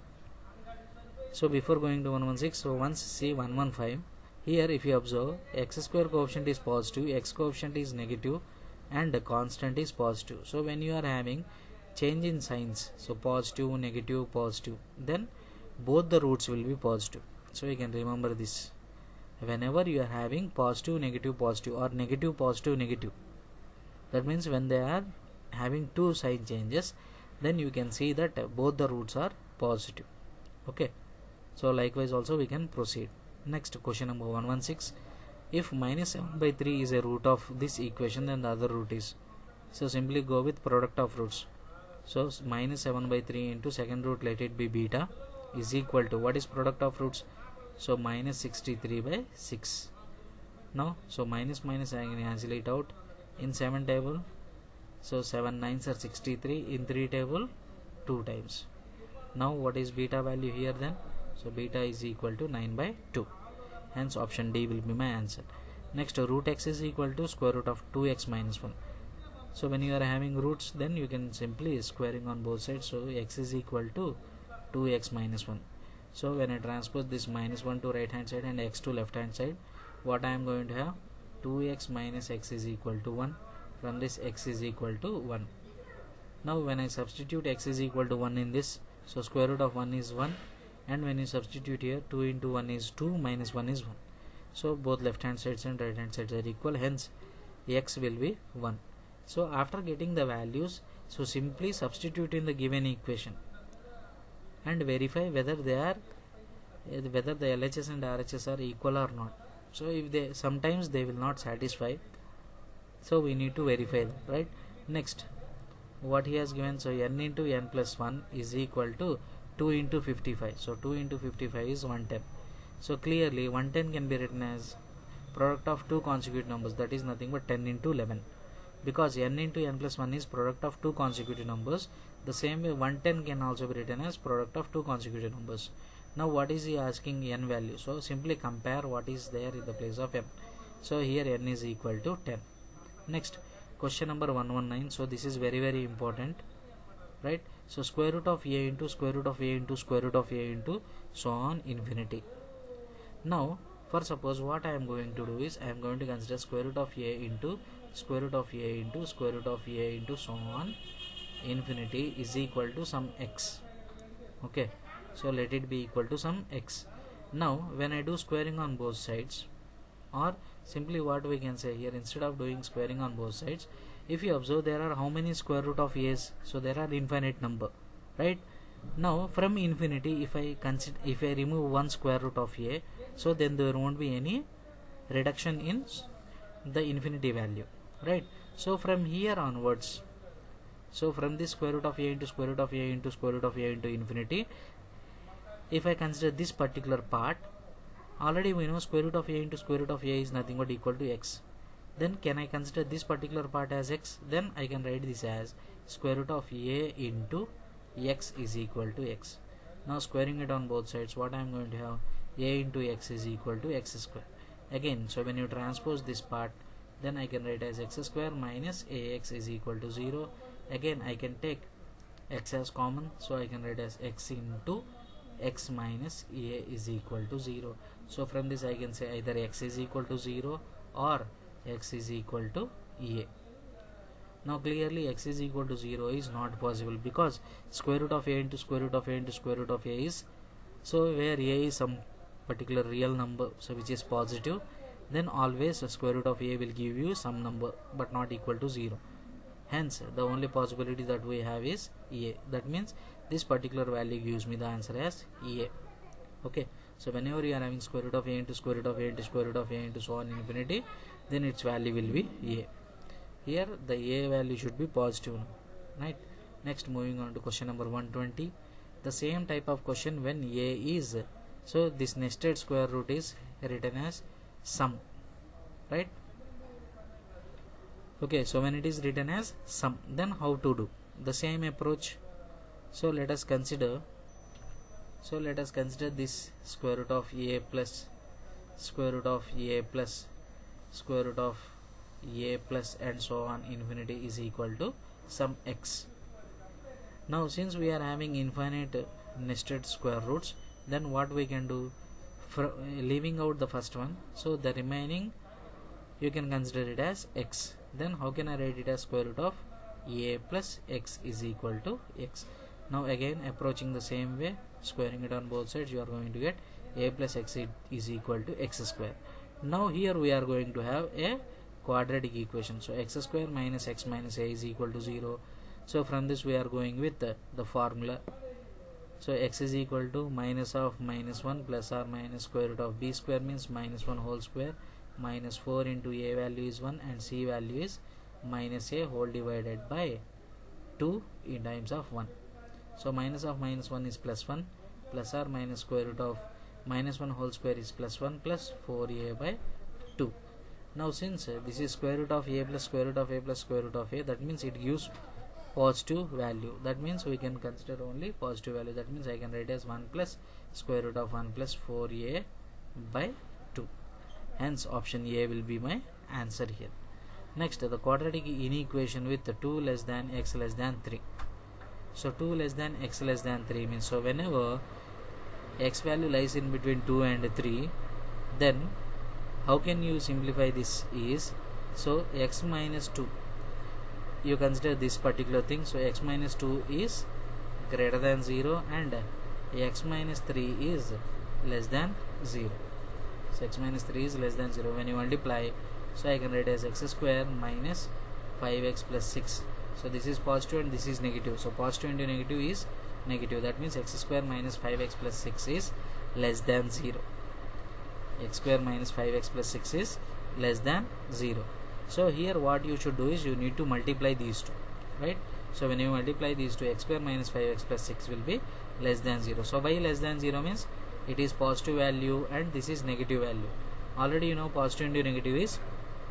So before going to 116, so once see 115. Here if you observe, x square coefficient is positive, x coefficient is negative and the constant is positive. So when you are having change in signs, so positive, negative, positive, then both the roots will be positive. So you can remember this. Whenever you are having positive, negative, positive or negative, positive, negative, that means when they are having two sign changes, then you can see that both the roots are positive. Okay. So likewise also we can proceed. Next, question number 116. If minus 7 by 3 is a root of this equation, then the other root is. So simply go with product of roots. So minus 7 by 3 into second root, let it be beta, is equal to, what is product of roots? So minus 63 by 6. Now, so minus minus I can cancel it out in 7 table. So 7 9s are 63, in 3 table 2 times. Now what is beta value here then? So beta is equal to 9 by 2. Hence option D will be my answer. Next, root x is equal to square root of 2x minus 1. So when you are having roots, then you can simply squaring on both sides. So x is equal to 2x minus 1. So when I transpose this minus 1 to right hand side and x to left hand side, what I am going to have? 2x minus x is equal to 1. From this x is equal to 1. Now when I substitute x is equal to 1 in this, so square root of 1 is 1. And when you substitute here, 2 into 1 is 2, minus 1 is 1. So both left hand sides and right hand sides are equal, hence x will be 1. So after getting the values, so simply substitute in the given equation and verify whether they are whether the LHS and RHS are equal or not. So if they sometimes they will not satisfy, so we need to verify them, right? Next, what he has given, so n into n plus 1 is equal to 2 into 55. So 2 into 55 is 110. So clearly 110 can be written as product of two consecutive numbers, that is nothing but 10 into 11. Because n into n plus 1 is product of two consecutive numbers, the same way 110 can also be written as product of two consecutive numbers. Now what is he asking? N value. So simply compare what is there in the place of m. So here n is equal to 10. Next, question number 119. So this is very very important, right? So square root of a into square root of a into square root of a into so on infinity. Now for suppose what I am going to do is I am going to consider square root of a into square root of a into square root of a into so on infinity is equal to some x. Okay, so let it be equal to some x. Now when I do squaring on both sides, or simply what we can say here, instead of doing squaring on both sides, if you observe there are how many square root of a's? So there are infinite number, right? Now from infinity, if I remove one square root of a, so then there won't be any reduction in the infinity value, right? So from here onwards, so from this square root of a into square root of a into square root of a into infinity, if I consider this particular part, already we know square root of a into square root of a is nothing but equal to x. Then can I consider this particular part as x? Then I can write this as square root of a into x is equal to x. Now squaring it on both sides, what I am going to have? A into x is equal to x square. Again, so when you transpose this part, then I can write as x square minus ax is equal to 0. Again I can take x as common, so I can write as x into x minus a is equal to 0. So from this I can say either x is equal to 0 or x is equal to a. Now clearly x is equal to 0 is not possible, because square root of a into square root of a into square root of a is, so where a is some particular real number, so which is positive, then always the square root of a will give you some number but not equal to 0. Hence the only possibility that we have is a. That means this particular value gives me the answer as a. Okay, so whenever you are having square root of a into square root of a into square root of a into so on infinity, then its value will be a. Here the a value should be positive, right? Next, moving on to question number 120. The same type of question when a is, so this nested square root is written as sum, right? Okay, so when it is written as sum, then how to do the same approach? So let us consider this square root of a plus square root of a plus square root of a plus and so on infinity is equal to some x. Now since we are having infinite nested square roots, then what we can do, leaving out the first one, so the remaining you can consider it as x. Then how can I write it as square root of a plus x is equal to x. Now again approaching the same way, squaring it on both sides, you are going to get a plus x is equal to x square. Now here we are going to have a quadratic equation. So x square minus x minus a is equal to 0. So from this we are going with the formula. So x is equal to minus of minus 1 plus or minus square root of b square means minus 1 whole square minus 4 into a value is 1 and c value is minus a whole divided by 2 in times of 1. So minus of minus 1 is plus 1 plus or minus square root of minus 1 whole square is plus 1 plus 4a by 2. Now since this is square root of a plus square root of a plus square root of a, that means it gives positive value. That means we can consider only positive value. That means I can write as 1 plus square root of 1 plus 4a by 2. Hence option A will be my answer here. Next, the quadratic inequation with 2 less than x less than 3. So 2 less than x less than 3 means, so whenever x value lies in between 2 and 3, then how can you simplify this is, so x minus 2, you consider this particular thing, so x minus 2 is greater than 0 and x minus 3 is less than 0. So x minus 3 is less than 0. When you multiply, so I can write as x square minus 5x plus 6. So this is positive and this is negative. So positive into negative is negative. That means x square minus 5x plus 6 is less than 0. X square minus 5x plus 6 is less than 0. So here what you should do is you need to multiply these two, right? So when you multiply these two, x square minus 5x plus 6 will be less than 0. So why less than 0 means it is positive value and this is negative value. Already you know positive into negative is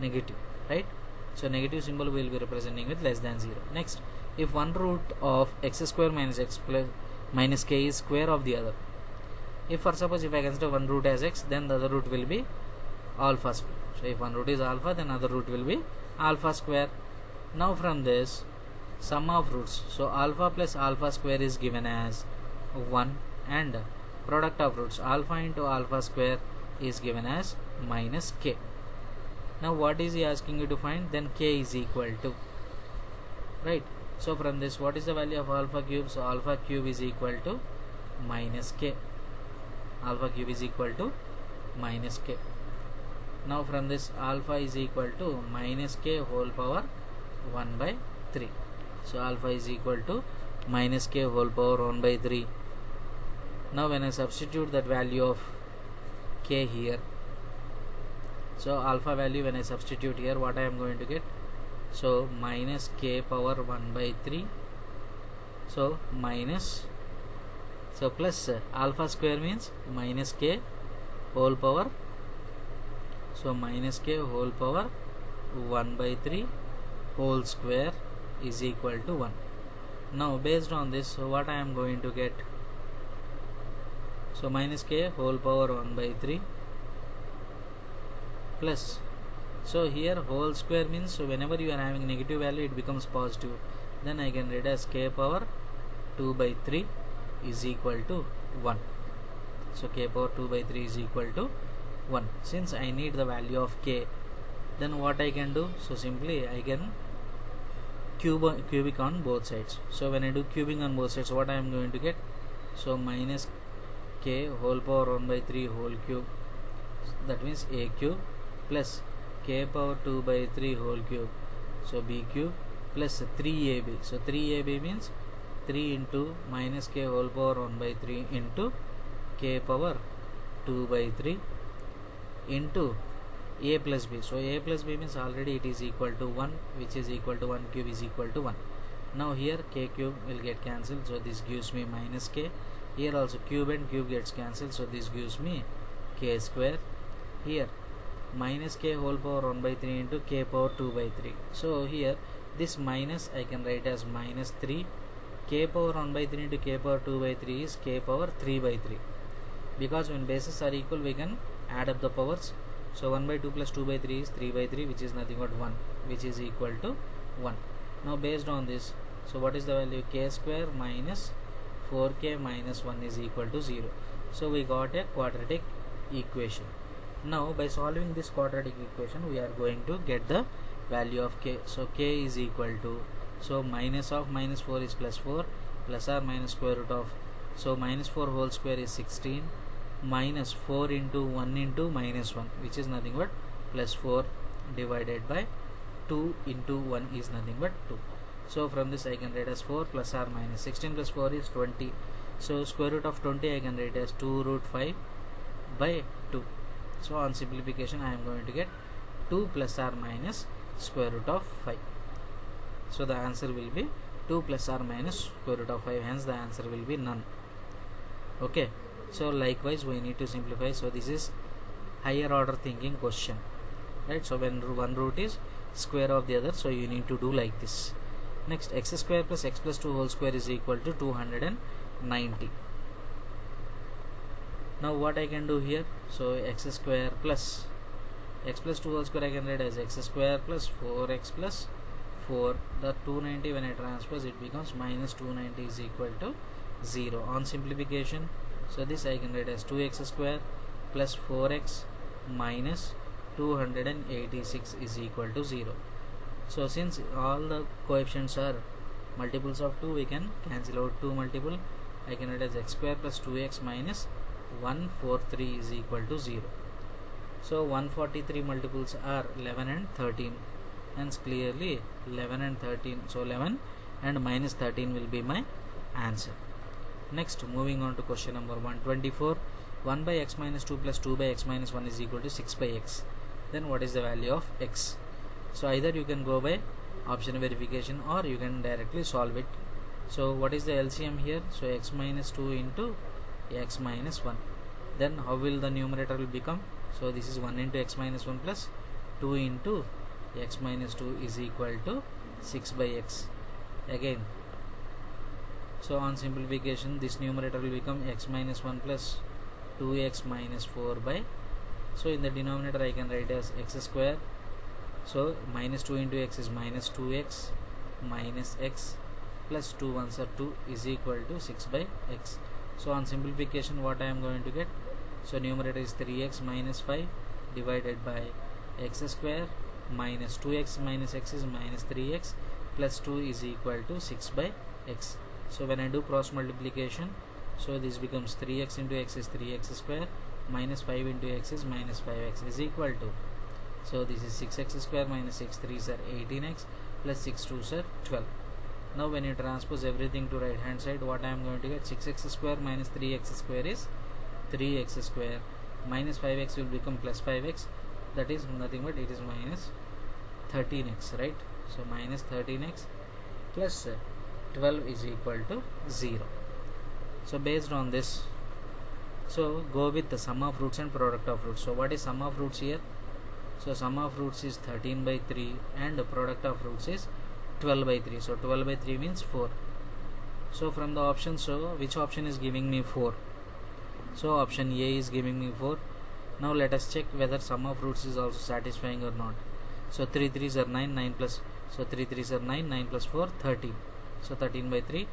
negative, right? So negative symbol will be representing with less than 0. Next, if one root of x square minus x plus minus k is square of the other, if for suppose if I consider one root as x, then the other root will be alpha square. So if one root is alpha, then other root will be alpha square. Now from this sum of roots, so alpha plus alpha square is given as 1 and product of roots alpha into alpha square is given as minus k. Now what is he asking you to find? Then k is equal to, right? So from this, what is the value of alpha cube? So alpha cube is equal to minus k. Alpha cube is equal to minus k. Now from this, alpha is equal to minus k whole power 1 by 3. So alpha is equal to minus k whole power 1 by 3. Now when I substitute that value of k here, so alpha value when I substitute here, what I am going to get? So minus k power 1 by 3. So minus, so plus alpha square means minus k whole power. So minus k whole power 1 by 3 whole square is equal to 1. Now based on this, so what I am going to get? So minus k whole power 1 by 3 plus, so here whole square means, so whenever you are having negative value it becomes positive, then I can write as k power 2 by 3 is equal to 1. So k power 2 by 3 is equal to 1. Since I need the value of k, then what I can do? So simply I can cubic on both sides. So when I do cubing on both sides, what I am going to get? So minus k whole power 1 by 3 whole cube, that means a cube, plus k power 2 by 3 whole cube, so b cube, plus 3ab. So 3ab means 3 into minus k whole power 1 by 3 into k power 2 by 3 into a plus b. So a plus b means already it is equal to 1, which is equal to 1 cube is equal to 1. Now here k cube will get cancelled, so this gives me minus k. Here also cube and cube gets cancelled, so this gives me k square. Here minus k whole power 1 by 3 into k power 2 by 3. So here this minus I can write as minus 3. K power 1 by 3 into k power 2 by 3 is k power 3 by 3. because when bases are equal we can add up the powers. So 1 by 2 plus 2 by 3 is 3 by 3, which is nothing but 1, which is equal to 1. Now based on this, so what is the value? K square minus 4k minus 1 is equal to 0. So we got a quadratic equation. Now by solving this quadratic equation we are going to get the value of k. So k is equal to, so minus of minus 4 is plus 4, plus or minus square root of, so minus 4 whole square is 16, minus 4 into 1 into minus 1, which is nothing but plus 4, divided by 2 into 1 is nothing but 2. So from this I can write as 4 plus or minus 16 plus 4 is 20. So square root of 20 I can write as 2 root 5 by 2. So on simplification I am going to get 2 plus or minus square root of 5. So the answer will be 2 plus or minus square root of 5, hence the answer will be none. Okay, so likewise we need to simplify. So this is higher order thinking question, right? So when one root is square of the other, so you need to do like this. Next, x square plus x plus 2 whole square is equal to 290. Now what I can do here? So x square plus x plus 2 whole square I can write as x square plus 4x plus 4. The 290 when I transpose it becomes minus 290 is equal to 0. On simplification, so this I can write as 2x square plus 4x minus 286 is equal to 0. So since all the coefficients are multiples of 2, we can cancel out 2 multiple. I can write as x square plus 2x minus 143 is equal to 0. So 143 multiples are 11 and 13, hence clearly 11 and 13, so 11 and minus 13 will be my answer. Next, moving on to question number 124. 1 by x minus 2 plus 2 by x minus 1 is equal to 6 by x. Then what is the value of x? So either you can go by option verification or you can directly solve it. So what is the LCM here? So x minus 2 into x minus 1. Then how will the numerator will become? So this is 1 into x minus 1 plus 2 into x minus 2 is equal to 6 by x. Again, so on simplification this numerator will become x minus 1 plus 2x minus 4 by, so in the denominator I can write as x square. So minus 2 into x is minus 2x minus x plus 2 ones are 2 is equal to 6 by x. So on simplification what I am going to get? So numerator is 3x minus 5 divided by x square minus 2x minus x is minus 3x plus 2 is equal to 6 by x. So when I do cross multiplication, so this becomes 3x into x is 3x square minus 5 into x is minus 5x is equal to, so this is 6x square minus 6 3s are 18x plus 6 2s are 12. Now when you transpose everything to right hand side, what I am going to get? 6x square minus 3x square is 3x square minus 5x will become plus 5x, that is nothing but it is minus 13x, right? So minus 13x plus 12 is equal to 0. So based on this, so go with the sum of roots and product of roots. So what is sum of roots here? So sum of roots is 13 by 3 and the product of roots is 12 by 3. So 12 by 3 means 4. So from the options, so which option is giving me 4? So option A is giving me 4. Now let us check whether sum of roots is also satisfying or not. So 3 3s are 9, 9 plus, so 3 3s are 9, 9 plus 4 13. So 13 by 3,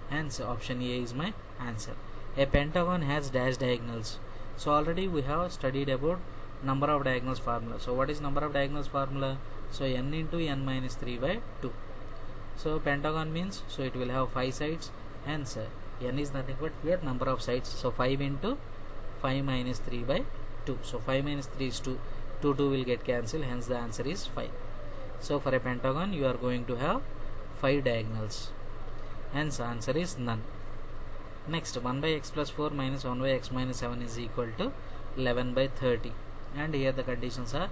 hence option A is my answer. A pentagon has dash diagonals. So already we have studied about number of diagonals formula. So what is number of diagonals formula? So n into n minus 3 by 2. So pentagon means, so it will have 5 sides, hence n is nothing but here number of sides. So 5 into 5 minus 3 by 2. So 5 minus 3 is 2. 2 will get cancelled, hence the answer is 5. So for a pentagon you are going to have 5 diagonals, hence answer is none. Next, 1 by x plus 4 minus 1 by x minus 7 is equal to 11 by 30, and here the conditions are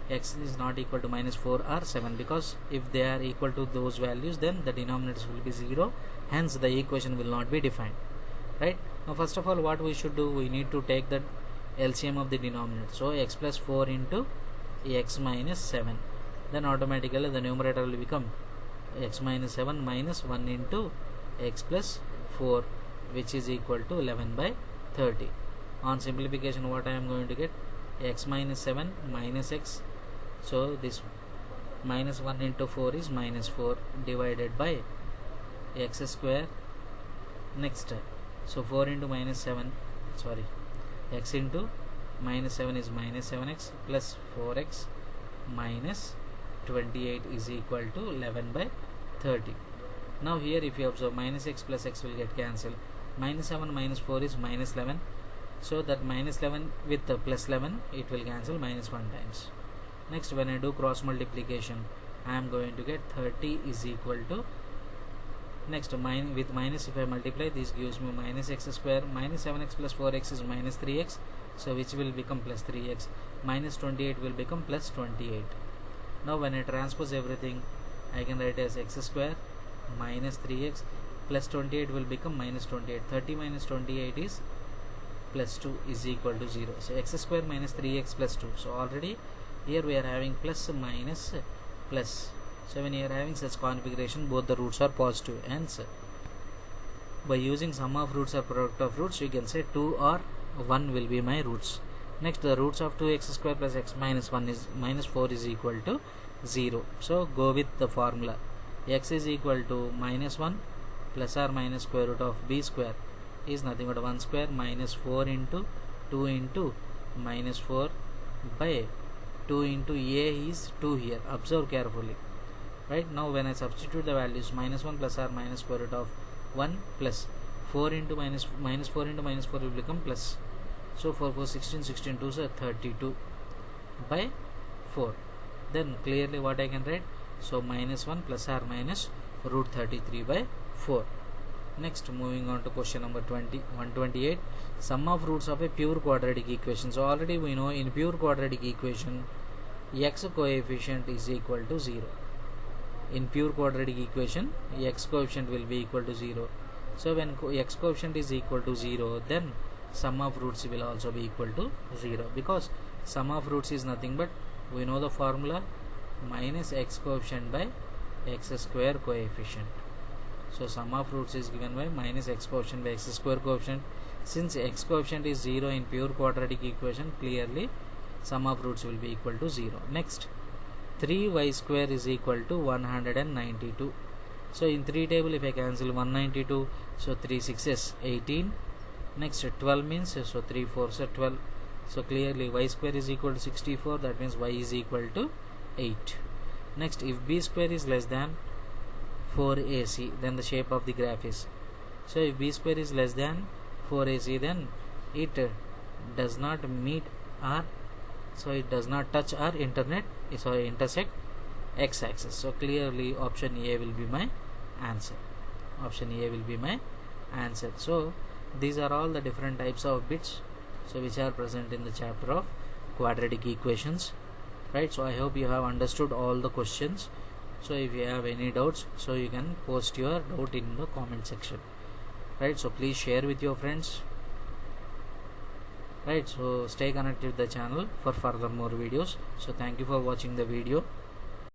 x is not equal to minus 4 or 7, because if they are equal to those values then the denominators will be 0, hence the equation will not be defined, right? Now first of all what we should do, we need to take the LCM of the denominator. So x plus 4 into x minus 7, then automatically the numerator will become x minus 7 minus 1 into x plus 4, which is equal to 11 by 30. On simplification, what I am going to get? X minus 7 minus x. So this minus 1 into 4 is minus 4 divided by x square. Next, so 4 into minus 7, sorry, x into minus 7 is minus 7x plus 4x minus 28 is equal to 11 by 30. Now here if you observe, minus x plus x will get cancelled. Minus 7 minus 4 is minus 11. So that minus 11 with the plus 11, it will cancel minus 1 times. Next, when I do cross multiplication, I am going to get 30 is equal to, next with minus, if I multiply, this gives me minus x square. Minus 7x plus 4x is minus 3x, so which will become plus 3x. Minus 28 will become plus 28. Now when I transpose everything, I can write as x square minus 3x plus 28 will become minus 28. 30 minus 28 is plus 2 is equal to 0. So x square minus 3x plus 2. So already here we are having plus minus plus. So when you are having such configuration, both the roots are positive. Hence, by using sum of roots or product of roots, you can say 2 or 1 will be my roots. Next, the roots of 2x square plus x minus 1 is minus 4 is equal to 0. So go with the formula. X is equal to minus 1 plus or minus square root of b square is nothing but 1 square minus 4 into 2 into minus 4 by 2 into a is 2 here. Observe carefully. Right, now when I substitute the values, minus 1 plus or minus square root of 1 plus 4 into minus 4 into minus 4 will become plus. So 4 4 16, 16 2 is 32 by 4. Then clearly what I can write? So minus 1 plus or minus root 33 by 4. Next, moving on to question number 128. Sum of roots of a pure quadratic equation. So already we know in pure quadratic equation, x coefficient is equal to 0. In pure quadratic equation, x coefficient will be equal to 0. So when x coefficient is equal to 0, then sum of roots will also be equal to 0, because sum of roots is nothing but, we know the formula, minus x coefficient by x square coefficient. So sum of roots is given by minus x coefficient by x square coefficient. Since x coefficient is 0 in pure quadratic equation, clearly sum of roots will be equal to 0. Next, 3y square is equal to 192. So in 3 table, if I cancel 192, so 3 6s 18. Next, 12 means, so 3 4s are 12. So clearly y square is equal to 64. That means y is equal to 8. Next, if b square is less than 4ac, then the shape of the graph is. So if b square is less than 4ac, then it does not meet our, so it does not touch our intersect x-axis. So clearly option A will be my answer. Option A will be my answer. So these are all the different types of bits, so which are present in the chapter of quadratic equations. Right, so I hope you have understood all the questions. So if you have any doubts, so you can post your doubt in the comment section. Right, so please share with your friends. Right, so stay connected with the channel for further more videos. So thank you for watching the video.